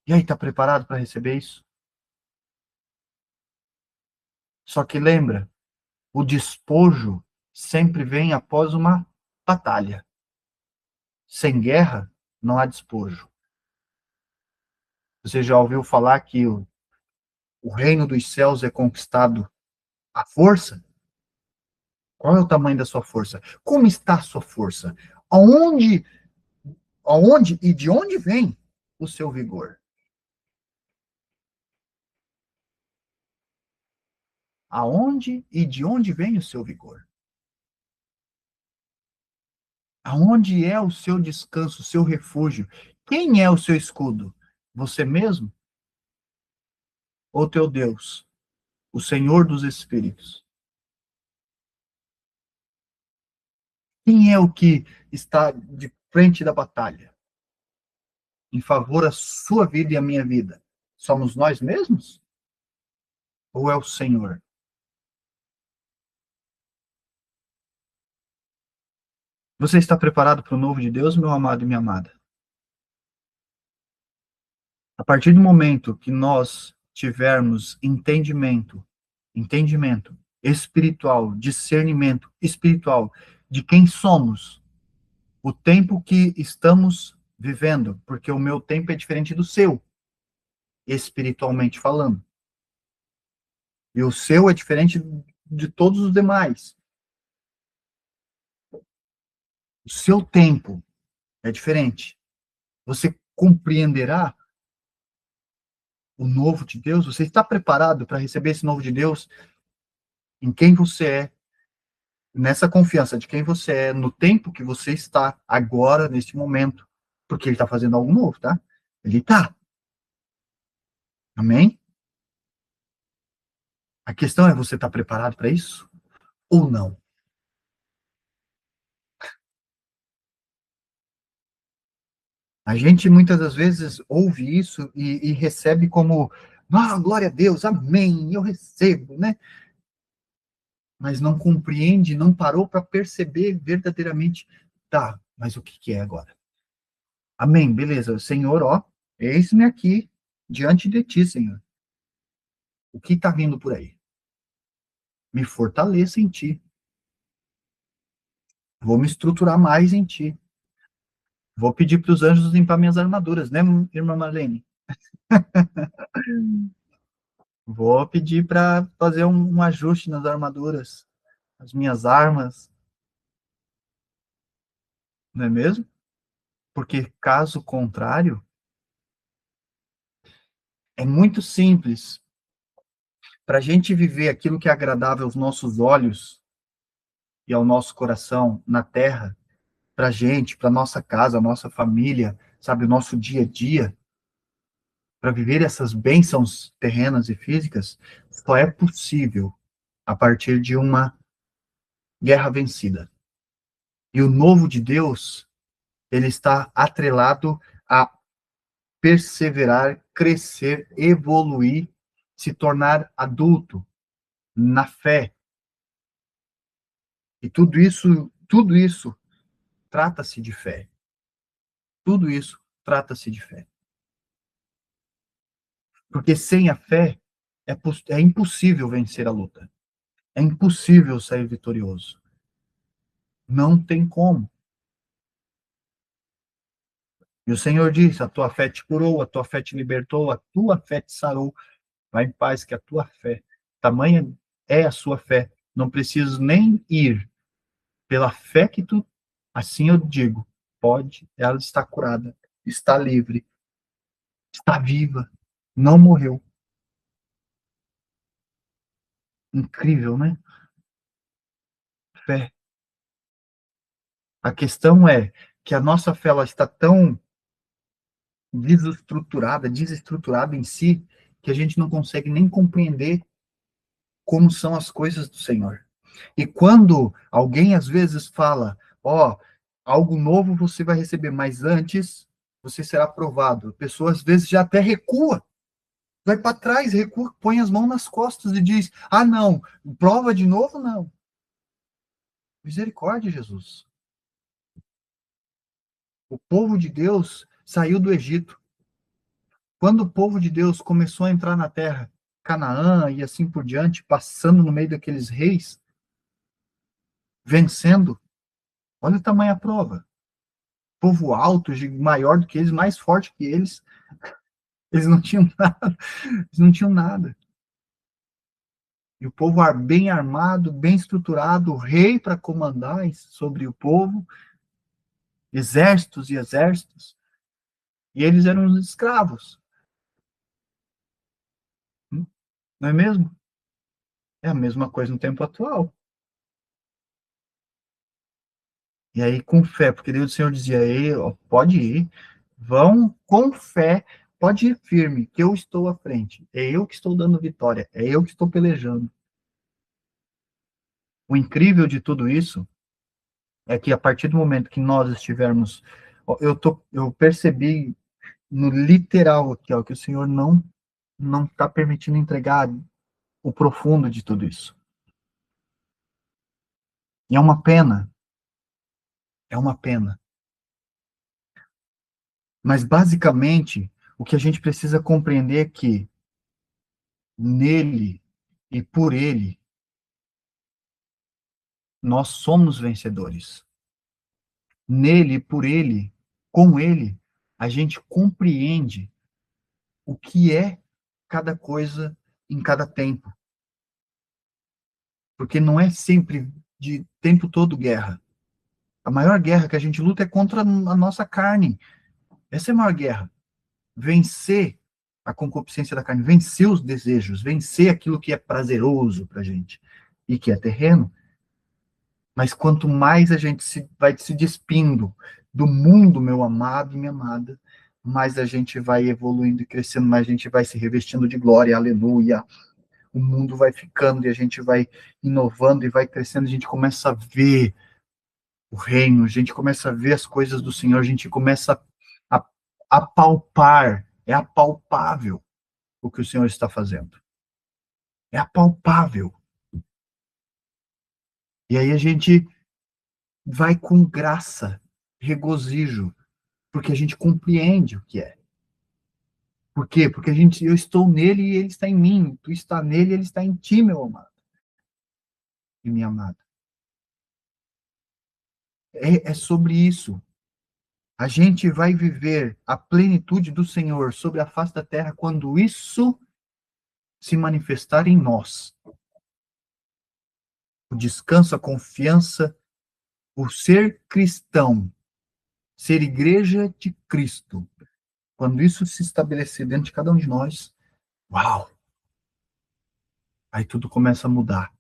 E aí, está preparado para receber isso? Só que lembra, o despojo sempre vem após uma batalha. Sem guerra, não há despojo. Você já ouviu falar que o reino dos céus é conquistado à força? Qual é o tamanho da sua força? Como está a sua força? Aonde, aonde e de onde vem o seu vigor? Aonde e de onde vem o seu vigor? Aonde é o seu descanso, o seu refúgio? Quem é o seu escudo? Você mesmo ou teu Deus, o Senhor dos Espíritos? Quem é o que está de frente da batalha em favor da sua vida e a minha vida? Somos nós mesmos? Ou é o Senhor? Você está preparado para o novo de Deus, meu amado e minha amada? A partir do momento que nós tivermos entendimento espiritual, discernimento espiritual de quem somos, o tempo que estamos vivendo, porque o meu tempo é diferente do seu, espiritualmente falando. E o seu é diferente de todos os demais. O seu tempo é diferente. Você compreenderá o novo de Deus? Você está preparado para receber esse novo de Deus em quem você é, nessa confiança de quem você é, no tempo que você está agora, neste momento, porque ele está fazendo algo novo, tá? Ele está. Amém? A questão é, você está preparado para isso ou não? A gente muitas das vezes ouve isso e recebe como, ah, glória a Deus, amém, eu recebo, né? Mas não compreende, não parou para perceber verdadeiramente, tá, mas o que que é agora? Amém, beleza, Senhor, ó, eis-me aqui diante de ti, Senhor. O que está vindo por aí? Me fortaleça em ti. Vou me estruturar mais em ti. Vou pedir para os anjos limpar minhas armaduras, né, irmã Marlene? Vou pedir para fazer um ajuste nas armaduras, as minhas armas, não é mesmo? Porque caso contrário, é muito simples. Para a gente viver aquilo que é agradável aos nossos olhos e ao nosso coração na terra, para a gente, para nossa casa, nossa família, sabe, o nosso dia a dia, para viver essas bênçãos terrenas e físicas, só é possível a partir de uma guerra vencida. E o novo de Deus, ele está atrelado a perseverar, crescer, evoluir, se tornar adulto na fé. E tudo isso trata-se de fé. Tudo isso trata-se de fé. Porque sem a fé é impossível vencer a luta. É impossível sair vitorioso. Não tem como. E o Senhor diz: a tua fé te curou, a tua fé te libertou, a tua fé te sarou. Vai em paz, que a tua fé, tamanha é a sua fé. Não preciso nem ir. Pela fé que tu, assim eu digo, pode, ela está curada, está livre, está viva, não morreu. Incrível, né? Fé. A questão é que a nossa fé ela está tão desestruturada em si, que a gente não consegue nem compreender como são as coisas do Senhor. E quando alguém às vezes fala, ó, algo novo você vai receber, mas antes você será provado. A pessoa às vezes já até recua, vai para trás, recua, põe as mãos nas costas e diz: ah, não, prova de novo, não. Misericórdia, Jesus. O povo de Deus saiu do Egito. Quando o povo de Deus começou a entrar na terra, Canaã e assim por diante, passando no meio daqueles reis, vencendo, olha o tamanho da prova. Povo alto, maior do que eles, mais forte que eles não tinham nada, eles não tinham nada. E o povo bem armado, bem estruturado, o rei para comandar sobre o povo, exércitos e exércitos, e eles eram os escravos, não é mesmo? É a mesma coisa no tempo atual. E aí, com fé, porque Deus o Senhor dizia: ei, ó, pode ir, vão com fé, pode ir firme, que eu estou à frente, é eu que estou dando vitória, é eu que estou pelejando. O incrível de tudo isso é que a partir do momento que nós estivermos, eu percebi no literal aqui, ó, que o Senhor não está permitindo entregar o profundo de tudo isso. E é uma pena, é uma pena. Mas basicamente, o que a gente precisa compreender é que nele e por ele nós somos vencedores. Nele e por ele, com ele, a gente compreende o que é cada coisa em cada tempo. Porque não é sempre de tempo todo guerra. A maior guerra que a gente luta é contra a nossa carne. Essa é a maior guerra. Vencer a concupiscência da carne, vencer os desejos, vencer aquilo que é prazeroso para a gente e que é terreno. Mas quanto mais a gente vai se despindo do mundo, meu amado e minha amada, mais a gente vai evoluindo e crescendo, mais a gente vai se revestindo de glória, aleluia. O mundo vai ficando e a gente vai inovando e vai crescendo, a gente começa a ver o reino, a gente começa a ver as coisas do Senhor, a gente começa a palpar, é apalpável o que o Senhor está fazendo. É apalpável. E aí a gente vai com graça, regozijo, porque a gente compreende o que é. Por quê? Porque eu estou nele e ele está em mim. Tu está nele e ele está em ti, meu amado e minha amada. É sobre isso. A gente vai viver a plenitude do Senhor sobre a face da terra quando isso se manifestar em nós. O descanso, a confiança, o ser cristão, ser igreja de Cristo. Quando isso se estabelecer dentro de cada um de nós, uau! Aí tudo começa a mudar.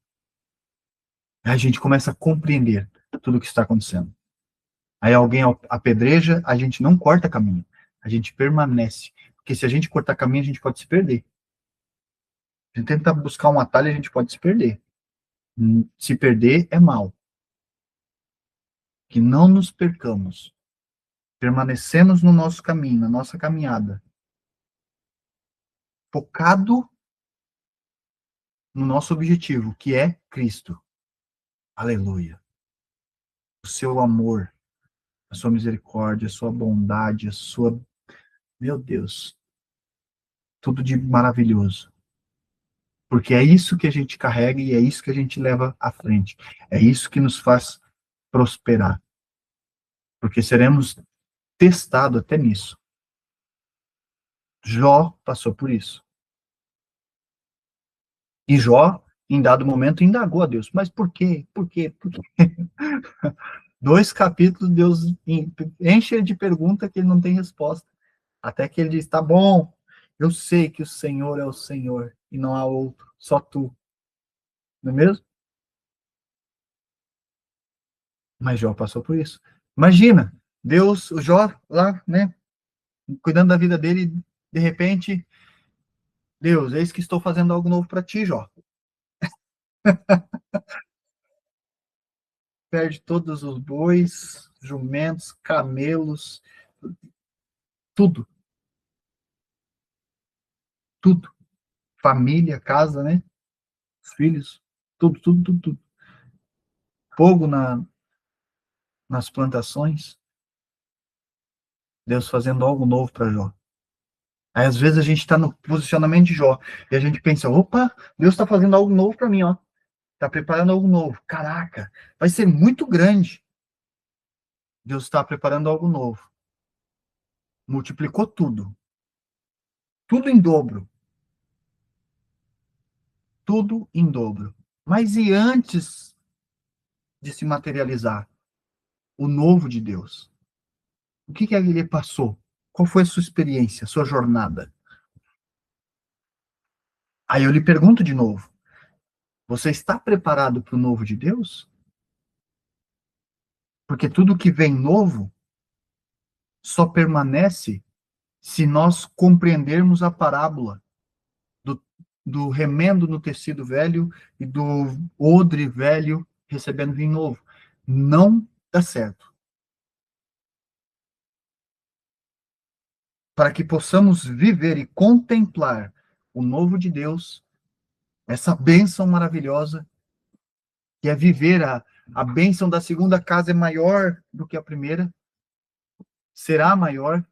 Aí a gente começa a compreender tudo o que está acontecendo. Aí alguém apedreja, a gente não corta caminho. A gente permanece. Porque se a gente cortar caminho, a gente pode se perder. Se a gente tentar buscar um atalho, a gente pode se perder. Se perder é mal. Que não nos percamos. Permanecemos no nosso caminho, na nossa caminhada. Focado no nosso objetivo, que é Cristo. Aleluia. O seu amor, a sua misericórdia, a sua bondade, a sua... Meu Deus. Tudo de maravilhoso. Porque é isso que a gente carrega e é isso que a gente leva à frente. É isso que nos faz prosperar. Porque seremos testado até nisso. Jó passou por isso. E Jó, em dado momento, indagou a Deus. Mas por quê? Por quê? Por quê? 2 capítulos, Deus enche ele de pergunta que ele não tem resposta. Até que ele diz, tá bom, eu sei que o Senhor é o Senhor e não há outro, só tu. Não é mesmo? Mas Jó passou por isso. Imagina, Deus, o Jó lá, né, cuidando da vida dele, de repente, Deus, eis que estou fazendo algo novo para ti, Jó. Perde todos os bois, jumentos, camelos, tudo, tudo. Família, casa, né? Filhos, tudo, tudo, tudo, tudo. Fogo nas plantações. Deus fazendo algo novo para Jó. Aí, às vezes, a gente está no posicionamento de Jó e a gente pensa: opa, Deus está fazendo algo novo para mim, ó. Está preparando algo novo. Caraca, vai ser muito grande. Deus está preparando algo novo. Multiplicou tudo. Tudo em dobro. Tudo em dobro. Mas e antes de se materializar o novo de Deus? O que que ele passou? Qual foi a sua experiência, a sua jornada? Aí eu lhe pergunto de novo: você está preparado para o novo de Deus? Porque tudo que vem novo só permanece se nós compreendermos a parábola do, do remendo no tecido velho e do odre velho recebendo vinho novo. Não dá certo. Para que possamos viver e contemplar o novo de Deus, essa bênção maravilhosa, que é viver a bênção da segunda casa é maior do que a primeira, será maior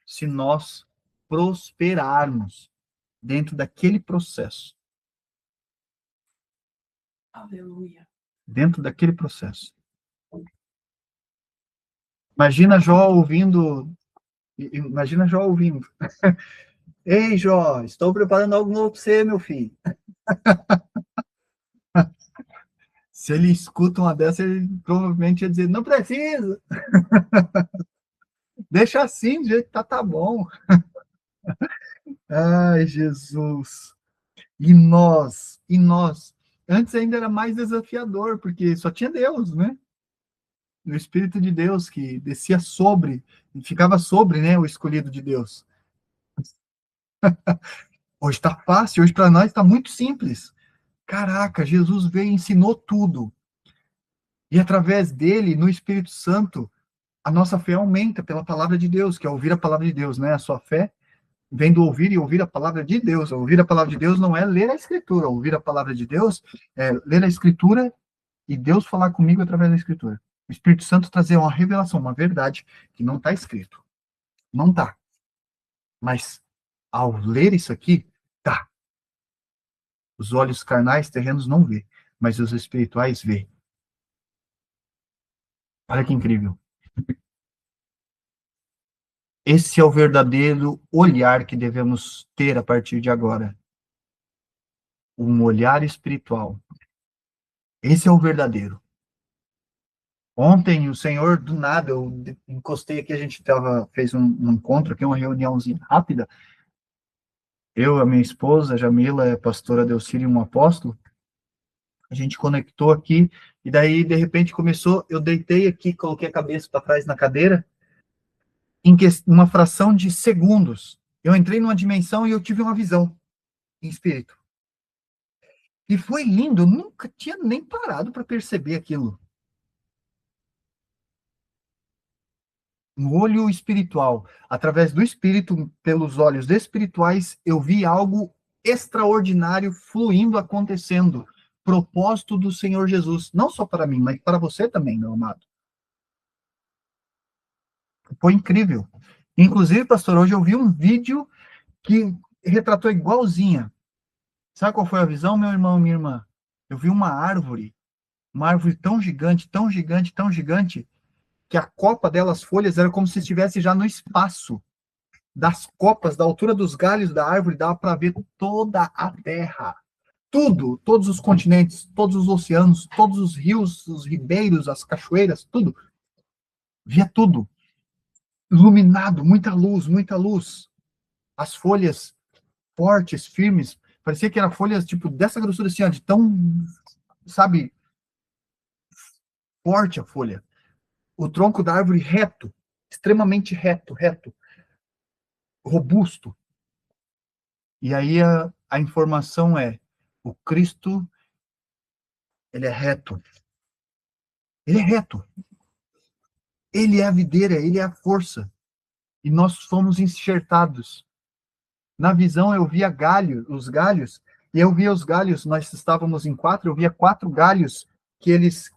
se nós prosperarmos dentro daquele processo. Aleluia. Dentro daquele processo. Imagina Jó ouvindo. Imagina Jó ouvindo. Ei, Jó, estou preparando algo novo para você, meu filho. Se ele escuta uma dessa, ele provavelmente ia dizer: não precisa. Deixa assim, do jeito que tá bom. Ai, Jesus. E nós. Antes ainda era mais desafiador, porque só tinha Deus, né? O Espírito de Deus que descia sobre, ficava sobre, né, o escolhido de Deus. Hoje está fácil, hoje para nós está muito simples. Caraca, Jesus veio e ensinou tudo. E através dele, no Espírito Santo, a nossa fé aumenta pela palavra de Deus, que é ouvir a palavra de Deus, né? A sua fé vem do ouvir e ouvir a palavra de Deus. Ouvir a palavra de Deus não é ler a Escritura. Ouvir a palavra de Deus é ler a Escritura e Deus falar comigo através da Escritura. O Espírito Santo trazer uma revelação, uma verdade que não está escrito. Não está. Mas ao ler isso aqui, tá. Os olhos carnais terrenos não vê, mas os espirituais vê. Olha que incrível. Esse é o verdadeiro olhar que devemos ter a partir de agora. Um olhar espiritual. Esse é o verdadeiro. Ontem, o Senhor, do nada, eu encostei aqui, a gente fez um encontro aqui, uma reuniãozinha rápida. Eu, a minha esposa, a Jamila, a pastora Delcírio e um apóstolo. A gente conectou aqui, e daí, de repente, começou, eu deitei aqui, coloquei a cabeça para trás na cadeira, em uma fração de segundos. Eu entrei numa dimensão e eu tive uma visão em espírito. E foi lindo, eu nunca tinha nem parado para perceber aquilo. Um olho espiritual. Através do espírito, pelos olhos espirituais, eu vi algo extraordinário fluindo, acontecendo. Propósito do Senhor Jesus. Não só para mim, mas para você também, meu amado. Foi incrível. Inclusive, pastor, hoje eu vi um vídeo que retratou igualzinha. Sabe qual foi a visão, meu irmão, minha irmã? Eu vi uma árvore tão gigante, tão gigante, tão gigante, que a copa delas, folhas, era como se estivesse já no espaço das copas, da altura dos galhos da árvore, dava para ver toda a terra. Tudo, todos os continentes, todos os oceanos, todos os rios, os ribeiros, as cachoeiras, tudo. Via tudo. Iluminado, muita luz, muita luz. As folhas fortes, firmes, parecia que eram folhas, tipo, dessa grossura assim, ó, de tão, sabe, forte a folha. O tronco da árvore reto, extremamente reto, robusto. E aí a informação é, o Cristo, ele é reto. Ele é reto. Ele é a videira, ele é a força. E nós fomos enxertados. Na visão eu via os galhos, e eu via os galhos, nós estávamos em 4, eu via 4 galhos, que eles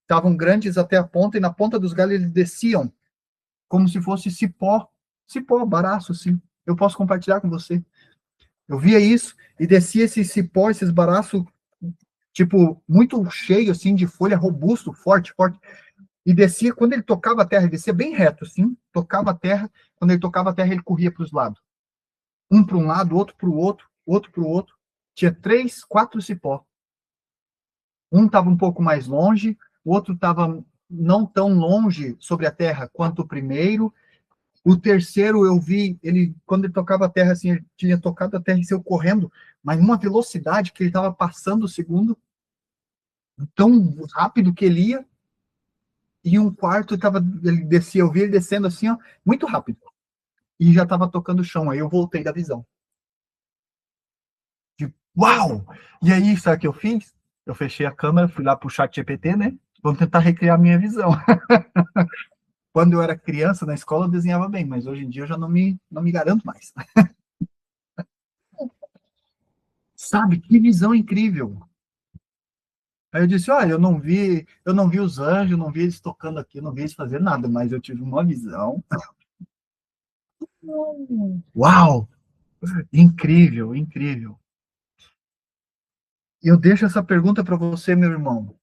estavam grandes até a ponta, e na ponta dos galhos eles desciam, como se fosse cipó, baraço, assim. Eu posso compartilhar com você. Eu via isso, e descia esse cipó, esses baraços, tipo, muito cheio, assim, de folha, robusto, forte, e descia, quando ele tocava a terra, ele descia bem reto, assim, tocava a terra, quando ele tocava a terra, ele corria para os lados. Um para um lado, outro para o outro, outro para o outro. Tinha 3, 4 cipó. Um estava um pouco mais longe, o outro estava não tão longe sobre a terra quanto o primeiro. O terceiro eu vi, ele quando ele tocava a terra, assim, ele tinha tocado a terra e saiu correndo, mas numa velocidade que ele estava passando o segundo, tão rápido que ele ia. E um quarto ele descia, eu vi ele descendo assim, ó, muito rápido. E já estava tocando o chão. Aí eu voltei da visão. Uau! E aí, sabe o que eu fiz? Eu fechei a câmera, fui lá pro chat GPT, né? Vamos tentar recriar a minha visão. Quando eu era criança, na escola, eu desenhava bem, mas hoje em dia eu já não me garanto mais. Sabe, que visão incrível. Aí eu disse, olha, eu não vi os anjos, não vi eles tocando aqui, não vi eles fazer nada, mas eu tive uma visão. Uau! Incrível, incrível. Eu deixo essa pergunta para você, meu irmão,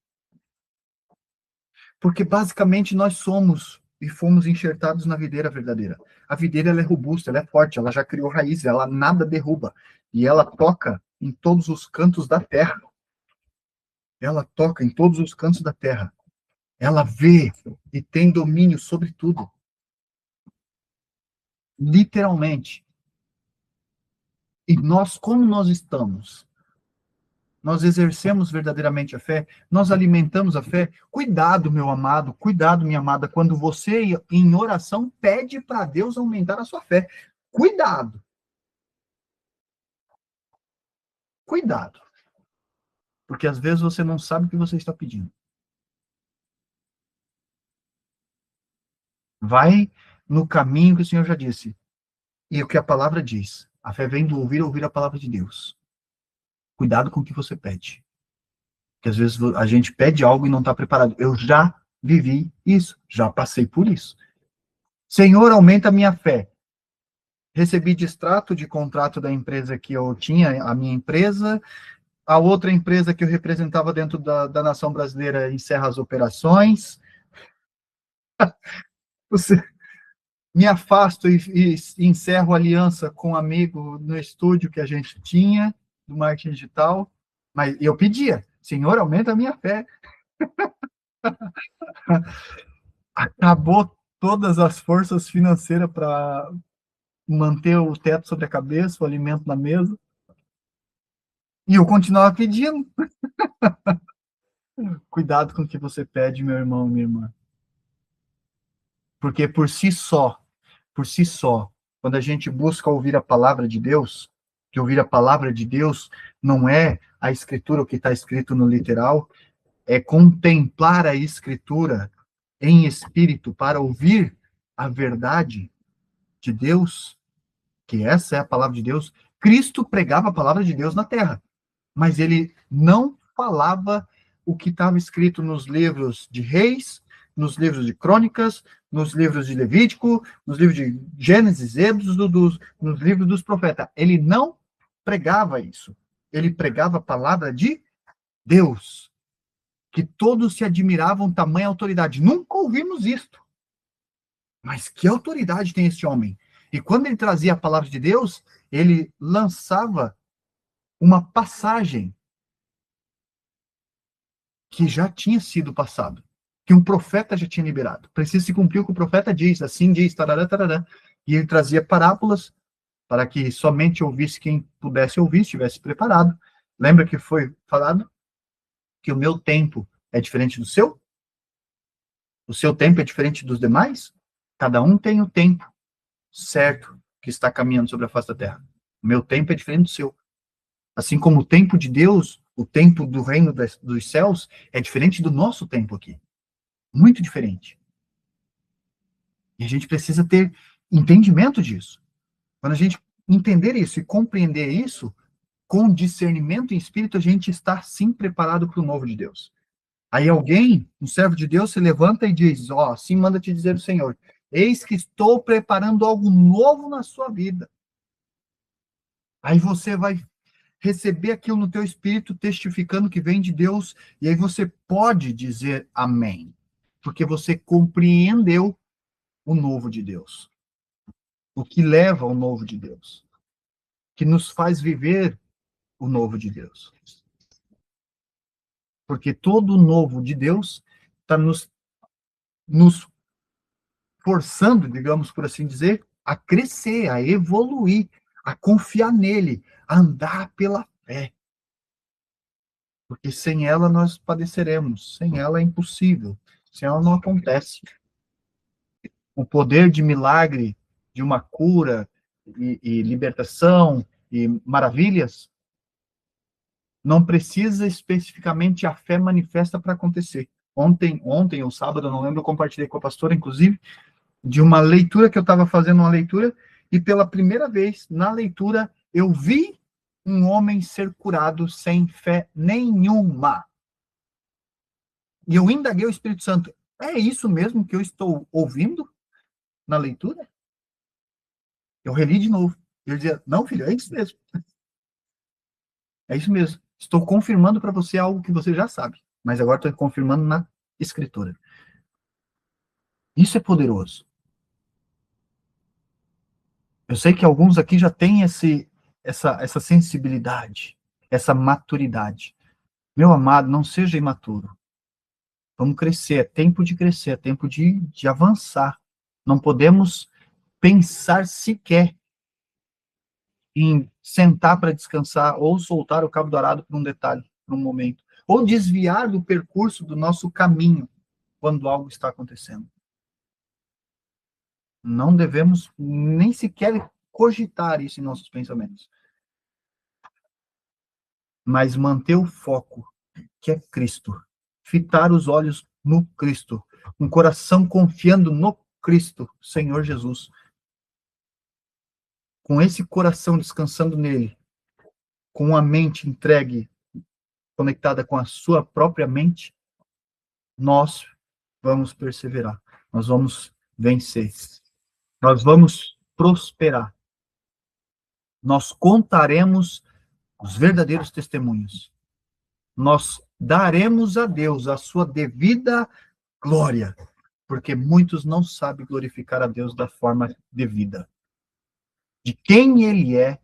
porque basicamente nós somos e fomos enxertados na videira verdadeira. A videira ela é robusta, ela é forte, ela já criou raízes, ela nada derruba e ela toca em todos os cantos da terra. Ela toca em todos os cantos da terra. Ela vê e tem domínio sobre tudo. Literalmente. E nós, como nós estamos? Nós exercemos verdadeiramente a fé, nós alimentamos a fé. Cuidado, meu amado, cuidado, minha amada, quando você, em oração, pede para Deus aumentar a sua fé. Cuidado. Cuidado. Porque às vezes você não sabe o que você está pedindo. Vai no caminho que o Senhor já disse. E o que a palavra diz. A fé vem do ouvir a palavra de Deus. Cuidado com o que você pede. Porque às vezes a gente pede algo e não está preparado. Eu já vivi isso, já passei por isso. Senhor, aumenta a minha fé. Recebi distrato de contrato da empresa que eu tinha, a minha empresa. A outra empresa que eu representava dentro da nação brasileira encerra as operações. Você, me afasto e encerro aliança com um amigo no estúdio que a gente tinha, do marketing digital. Mas eu pedia, Senhor, aumenta a minha fé. Acabou todas as forças financeiras para manter o teto sobre a cabeça, o alimento na mesa. E eu continuava pedindo. Cuidado com o que você pede, meu irmão, minha irmã. Porque por si só, quando a gente busca ouvir a palavra de Deus, que ouvir a palavra de Deus não é a escritura, o que está escrito no literal, é contemplar a escritura em espírito para ouvir a verdade de Deus, que essa é a palavra de Deus. Cristo pregava a palavra de Deus na terra, mas ele não falava o que estava escrito nos livros de Reis, nos livros de Crônicas, nos livros de Levítico, nos livros de Gênesis, Êxodo, nos livros dos profetas. Ele não pregava isso. Ele pregava a palavra de Deus, que todos se admiravam tamanha autoridade. Nunca ouvimos isto. Mas que autoridade tem esse homem? E quando ele trazia a palavra de Deus, ele lançava uma passagem que já tinha sido passado, que um profeta já tinha liberado. Precisa se cumprir o que o profeta diz, assim diz, tarará, tarará. E ele trazia parábolas para que somente ouvisse quem pudesse ouvir, estivesse preparado. Lembra que foi falado que o meu tempo é diferente do seu? O seu tempo é diferente dos demais? Cada um tem o tempo certo que está caminhando sobre a face da terra. O meu tempo é diferente do seu. Assim como o tempo de Deus, o tempo do reino dos céus, é diferente do nosso tempo aqui. Muito diferente. E a gente precisa ter entendimento disso. Quando a gente entender isso e compreender isso, com discernimento em espírito, a gente está sim preparado para o novo de Deus. Aí alguém, um servo de Deus, se levanta e diz: ó, assim manda te dizer o Senhor, eis que estou preparando algo novo na sua vida. Aí você vai receber aquilo no teu espírito, testificando que vem de Deus, e aí você pode dizer amém, porque você compreendeu o novo de Deus, o que leva ao novo de Deus, que nos faz viver o novo de Deus. Porque todo o novo de Deus está nos forçando, digamos por assim dizer, a crescer, a evoluir, a confiar nele, a andar pela fé. Porque sem ela nós padeceremos, sem ela é impossível, sem ela não acontece. O poder de milagre, de uma cura e libertação e maravilhas, não precisa especificamente a fé manifesta para acontecer. Ontem ou sábado, eu não lembro, eu compartilhei com a pastora, inclusive, de uma leitura que eu estava fazendo uma leitura, e pela primeira vez na leitura eu vi um homem ser curado sem fé nenhuma. E eu indaguei o Espírito Santo. É isso mesmo que eu estou ouvindo na leitura? Eu reli de novo. E ele dizia, não, filho, é isso mesmo. É isso mesmo. Estou confirmando para você algo que você já sabe. Mas agora estou confirmando na Escritura. Isso é poderoso. Eu sei que alguns aqui já têm essa sensibilidade, essa maturidade. Meu amado, não seja imaturo. Vamos crescer, é tempo de crescer, é tempo de avançar. Não podemos pensar sequer em sentar para descansar ou soltar o cabo do arado por um detalhe, por um momento. Ou desviar do percurso do nosso caminho quando algo está acontecendo. Não devemos nem sequer cogitar isso em nossos pensamentos. Mas manter o foco, que é Cristo. Fitar os olhos no Cristo. Um coração confiando no Cristo, Senhor Jesus. Com esse coração descansando nele, com a mente entregue, conectada com a sua própria mente, nós vamos perseverar. Nós vamos vencer. Nós vamos prosperar. Nós contaremos os verdadeiros testemunhos. Nós daremos a Deus a sua devida glória, porque muitos não sabem glorificar a Deus da forma devida, de quem ele é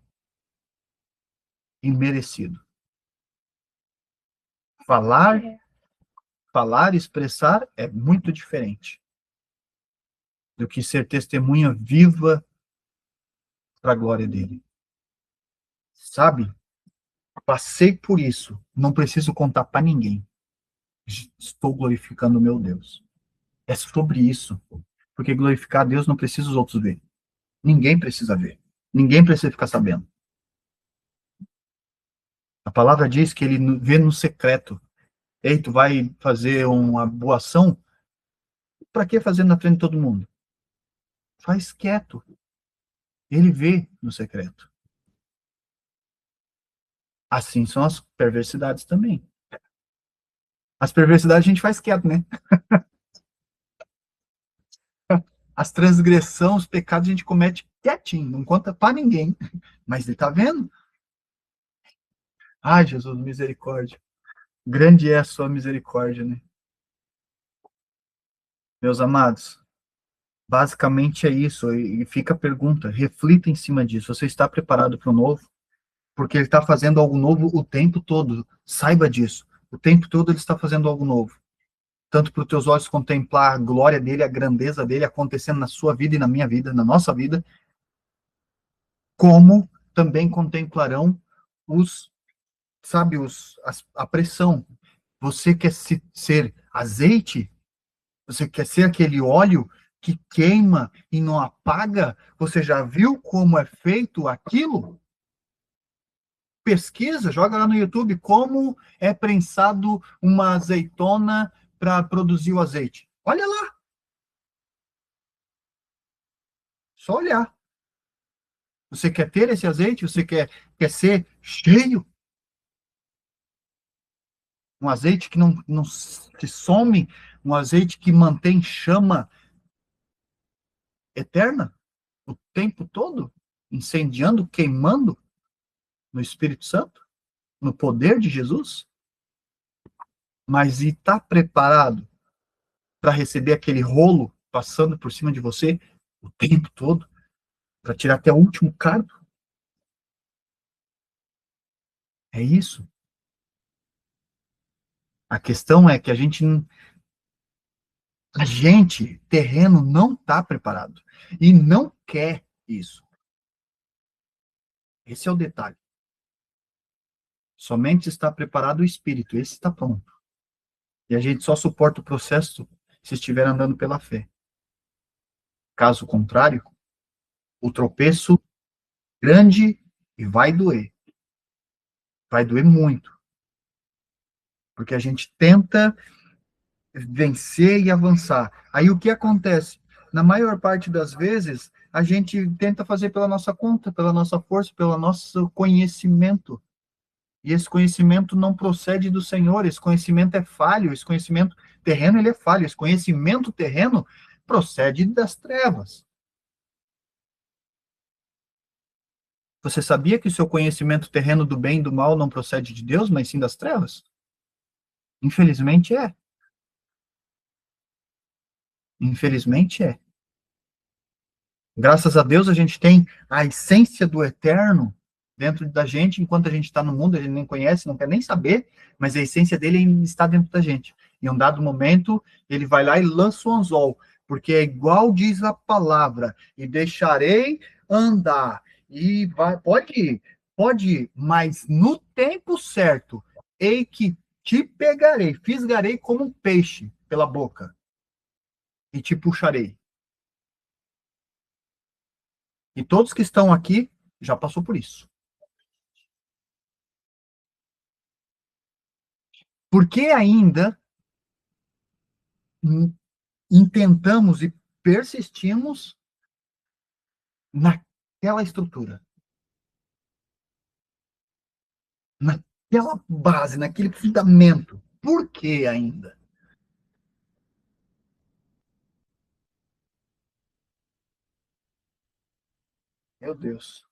imerecido. Falar, falar, expressar é muito diferente do que ser testemunha viva para a glória dele. Sabe? Passei por isso, não preciso contar para ninguém. Estou glorificando o meu Deus. É sobre isso. Porque glorificar a Deus não precisa os outros ver. Ninguém precisa ver. Ninguém precisa ficar sabendo. A palavra diz que ele vê no secreto. Ei, tu vai fazer uma boa ação? Para que fazer na frente de todo mundo? Faz quieto. Ele vê no secreto. Assim são as perversidades também. As perversidades a gente faz quieto, né? As transgressões, os pecados a gente comete quietinho, não conta para ninguém. Mas ele tá vendo? Ai, Jesus, misericórdia. Grande é a sua misericórdia, né? Meus amados, Basicamente é isso, e fica a pergunta, reflita em cima disso. Você está preparado para o novo? Porque ele está fazendo algo novo o tempo todo. Saiba disso. O tempo todo ele está fazendo algo novo. Tanto para os teus olhos contemplar a glória dele, a grandeza dele acontecendo na sua vida e na minha vida, na nossa vida, como também contemplarão os, sabe, a pressão. Você quer ser azeite? Você quer ser aquele óleo que queima e não apaga? Você já viu como é feito aquilo? Pesquisa, joga lá no YouTube como é prensado uma azeitona para produzir o azeite. Olha lá, só olhar. Você quer ter esse azeite? Você quer ser cheio? Um azeite que não se some, um azeite que mantém chama eterna o tempo todo, incendiando, queimando no Espírito Santo, no poder de Jesus? Mas e está preparado para receber aquele rolo passando por cima de você o tempo todo, para tirar até o último cardo? É isso. A questão é que a gente terreno, não está preparado e não quer isso. Esse é o detalhe. Somente está preparado o espírito, esse está pronto. E a gente só suporta o processo se estiver andando pela fé. Caso contrário, o tropeço grande e vai doer. Vai doer muito. Porque a gente tenta vencer e avançar. Aí o que acontece? Na maior parte das vezes, a gente tenta fazer pela nossa conta, pela nossa força, pelo nosso conhecimento. E esse conhecimento não procede do Senhor, esse conhecimento é falho, esse conhecimento terreno ele é falho, esse conhecimento terreno procede das trevas. Você sabia que o seu conhecimento terreno do bem e do mal não procede de Deus, mas sim das trevas? Infelizmente é. Infelizmente é. Graças a Deus a gente tem a essência do eterno dentro da gente, enquanto a gente está no mundo, a gente nem conhece, não quer nem saber, mas a essência dele está dentro da gente. Em um dado momento, ele vai lá e lança o anzol, porque é igual diz a palavra, e deixarei andar. E vai, pode ir, mas no tempo certo, ei que te pegarei, fisgarei como um peixe pela boca, e te puxarei. E todos que estão aqui já passou por isso. Por que ainda intentamos e persistimos naquela estrutura, naquela base, naquele fundamento? Por que ainda? Meu Deus,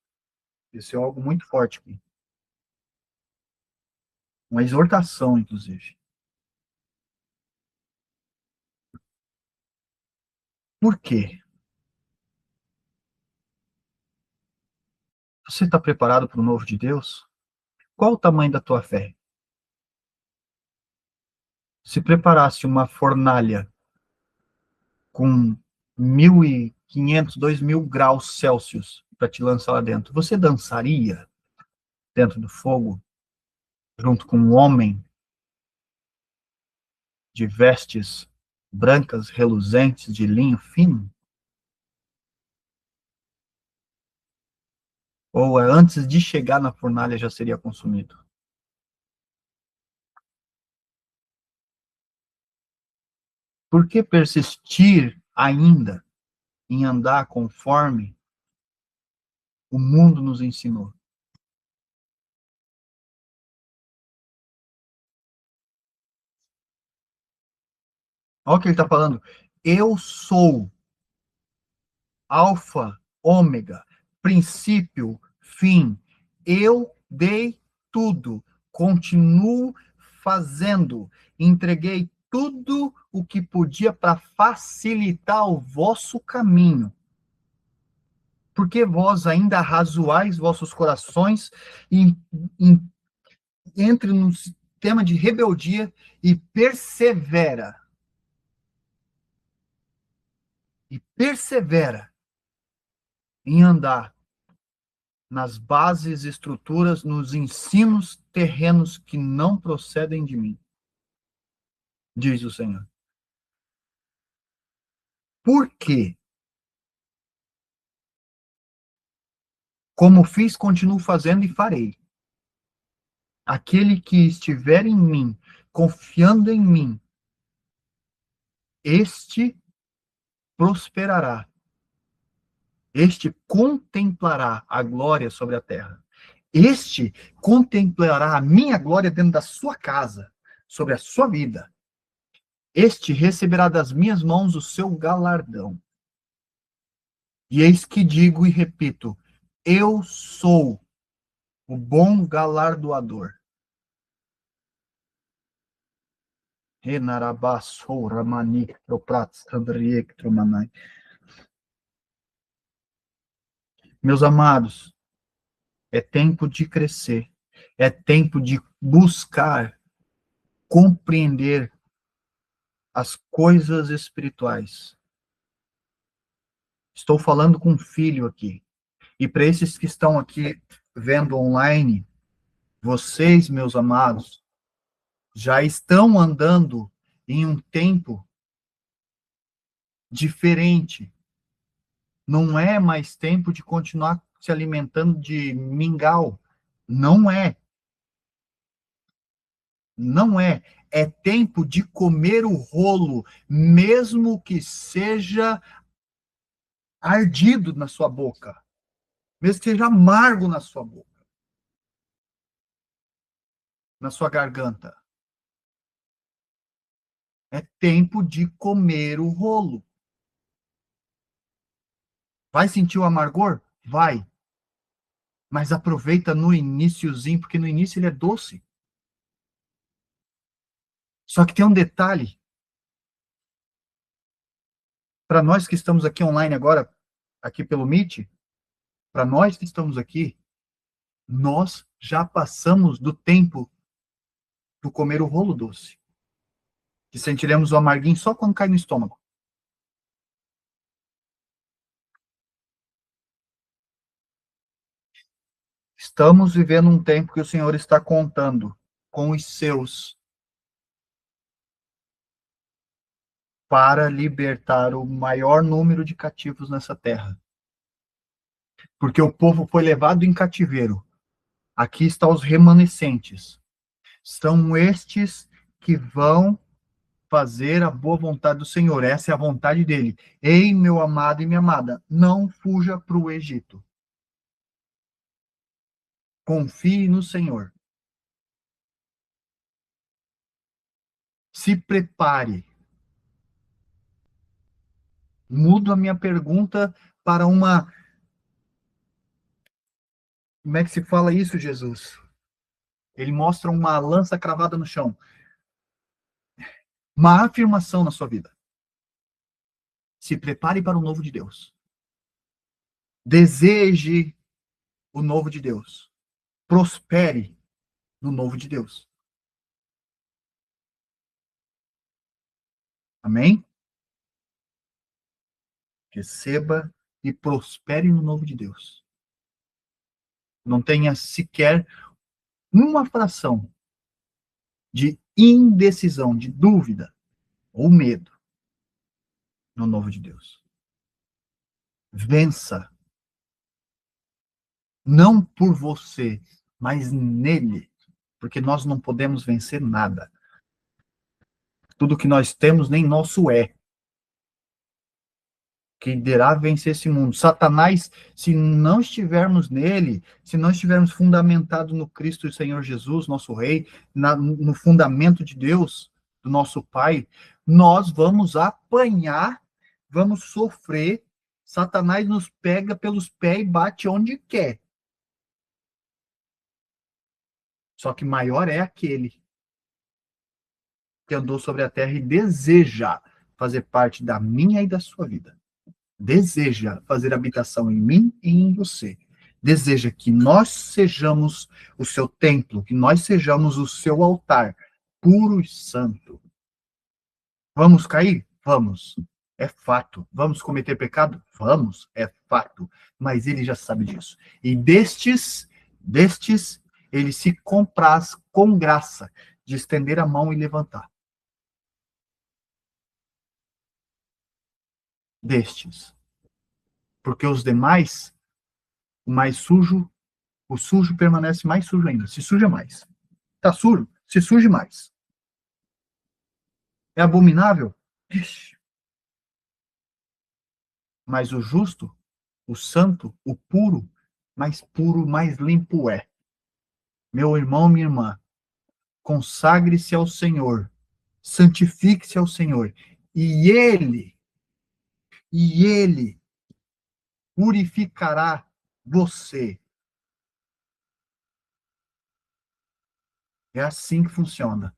isso é algo muito forte aqui. Uma exortação, inclusive. Por quê? Você está preparado para o novo de Deus? Qual o tamanho da tua fé? Se preparasse uma fornalha com 1.500, 2.000 graus Celsius para te lançar lá dentro, você dançaria dentro do fogo, junto com um homem de vestes brancas reluzentes de linho fino? Ou antes de chegar na fornalha já seria consumido? Por que persistir ainda em andar conforme o mundo nos ensinou? Olha o que ele está falando. Eu sou alfa, ômega, princípio, fim. Eu dei tudo. Continuo fazendo. Entreguei tudo o que podia para facilitar o vosso caminho. Porque vós ainda arrazoais vossos corações e, e entre num sistema de rebeldia e persevera em andar nas bases, estruturas, nos ensinos terrenos que não procedem de mim, diz o Senhor. Por quê? Como fiz, continuo fazendo e farei. Aquele que estiver em mim, confiando em mim, este prosperará. Este contemplará a glória sobre a terra. Este contemplará a minha glória dentro da sua casa, sobre a sua vida. Este receberá das minhas mãos o seu galardão. E eis que digo e repito: eu sou o bom galardoador. Meus amados, é tempo de crescer, é tempo de buscar compreender as coisas espirituais. Estou falando com um filho aqui. E para esses que estão aqui vendo online, vocês, meus amados, já estão andando em um tempo diferente. Não é mais tempo de continuar se alimentando de mingau. Não é. Não é. É tempo de comer o rolo, mesmo que seja ardido na sua boca, mesmo que seja amargo na sua boca, na sua garganta. É tempo de comer o rolo. Vai sentir o amargor? Vai. Mas aproveita no iniciozinho, porque no início ele é doce. Só que tem um detalhe. Para nós que estamos aqui online agora, aqui pelo Meet, para nós que estamos aqui, nós já passamos do tempo do comer o rolo doce. Que sentiremos o amarguinho só quando cai no estômago. Estamos vivendo um tempo que o Senhor está contando com os seus para libertar o maior número de cativos nessa terra. Porque o povo foi levado em cativeiro. Aqui estão os remanescentes. São estes que vão fazer a boa vontade do Senhor. Essa é a vontade dele. Ei, meu amado e minha amada, não fuja para o Egito. Confie no Senhor. Se prepare. Mudo a minha pergunta para uma... Como é que se fala isso, Jesus? Ele mostra uma lança cravada no chão. Uma afirmação na sua vida. Se prepare para o novo de Deus. Deseje o novo de Deus. Prospere no novo de Deus. Amém? Receba e prospere no novo de Deus. Não tenha sequer uma fração de indecisão, de dúvida ou medo no novo de Deus. Vença. Não por você, mas nele. Porque nós não podemos vencer nada. Tudo que nós temos nem nosso é. Que dirá vencer esse mundo. Satanás, se não estivermos nele, se não estivermos fundamentados no Cristo e Senhor Jesus, nosso Rei, no fundamento de Deus, do nosso Pai, nós vamos apanhar, vamos sofrer. Satanás nos pega pelos pés e bate onde quer. Só que maior é aquele que andou sobre a terra e deseja fazer parte da minha e da sua vida. Deseja fazer habitação em mim e em você. Deseja que nós sejamos o seu templo, que nós sejamos o seu altar, puro e santo. Vamos cair? Vamos. É fato. Vamos cometer pecado? Vamos. É fato. Mas ele já sabe disso. E destes, ele se compraz com graça de estender a mão e levantar. Destes. Porque os demais, o mais sujo, o sujo permanece mais sujo ainda. Se suja mais. Tá sujo? Se suje mais. É abominável? Ixi. Mas o justo, o santo, o puro, mais limpo é. Meu irmão, minha irmã, consagre-se ao Senhor, santifique-se ao Senhor, e Ele purificará você. É assim que funciona.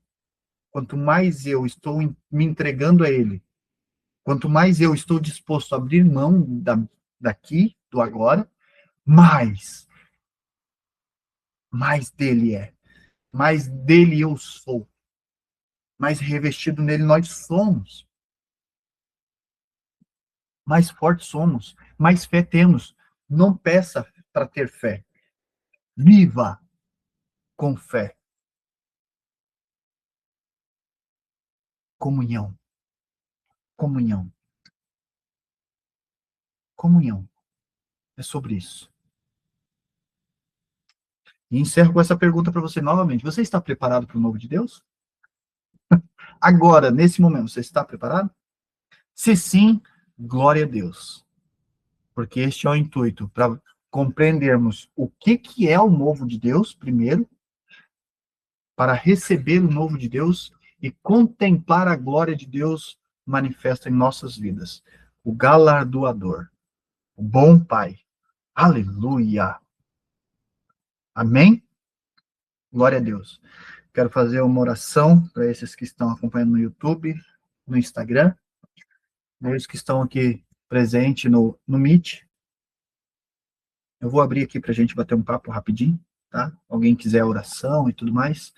Quanto mais eu estou me entregando a Ele, quanto mais eu estou disposto a abrir mão daqui, do agora, mais dele é, mais dele eu sou, mais revestido nele nós somos, mais fortes somos, mais fé temos. Não peça para ter fé, viva com fé. Comunhão, comunhão, comunhão. É sobre isso. E encerro com essa pergunta para você novamente. Você está preparado para o novo de Deus? Agora, nesse momento, você está preparado? Se sim, glória a Deus. Porque este é o intuito, para compreendermos o que é o novo de Deus, primeiro, para receber o novo de Deus e contemplar a glória de Deus manifesta em nossas vidas. O galardoador, o bom Pai. Aleluia. Amém? Glória a Deus. Quero fazer uma oração para esses que estão acompanhando no YouTube, no Instagram, os que estão aqui presentes no Meet. Eu vou abrir aqui para a gente bater um papo rapidinho, tá? Alguém quiser oração e tudo mais.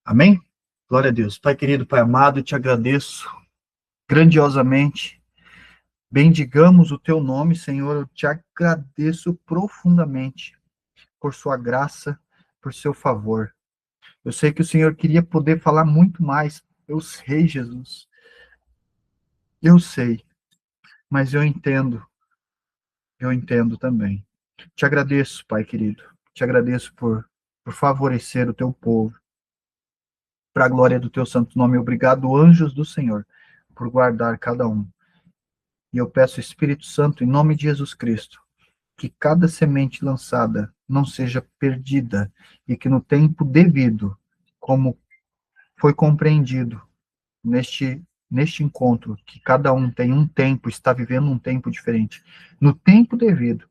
Amém? Glória a Deus. Pai querido, Pai amado, eu te agradeço grandiosamente. Bendigamos o teu nome, Senhor. Eu te agradeço profundamente por sua graça, por seu favor. Eu sei que o Senhor queria poder falar muito mais. Eu sei, Jesus. Eu sei. Mas eu entendo também. Te agradeço, Pai querido. Te agradeço por favorecer o teu povo. Para a glória do teu santo nome. Obrigado, anjos do Senhor, por guardar cada um. E eu peço, Espírito Santo, em nome de Jesus Cristo, que cada semente lançada não seja perdida e que no tempo devido, como foi compreendido neste encontro, que cada um tem um tempo, está vivendo um tempo diferente. No tempo devido,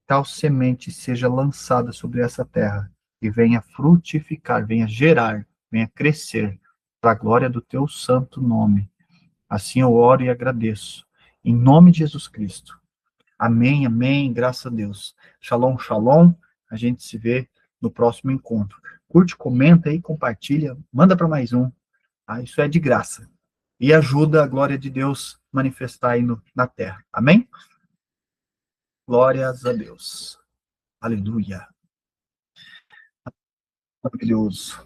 tal semente seja lançada sobre essa terra e venha frutificar, venha gerar, venha crescer para a glória do teu santo nome. Assim eu oro e agradeço. Em nome de Jesus Cristo. Amém, amém, graças a Deus. Shalom, shalom. A gente se vê no próximo encontro. Curte, comenta aí, compartilha, manda para mais um. Ah, isso é de graça. E ajuda a glória de Deus manifestar aí na terra. Amém? Glórias a Deus. Aleluia. Maravilhoso.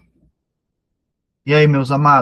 E aí, meus amados?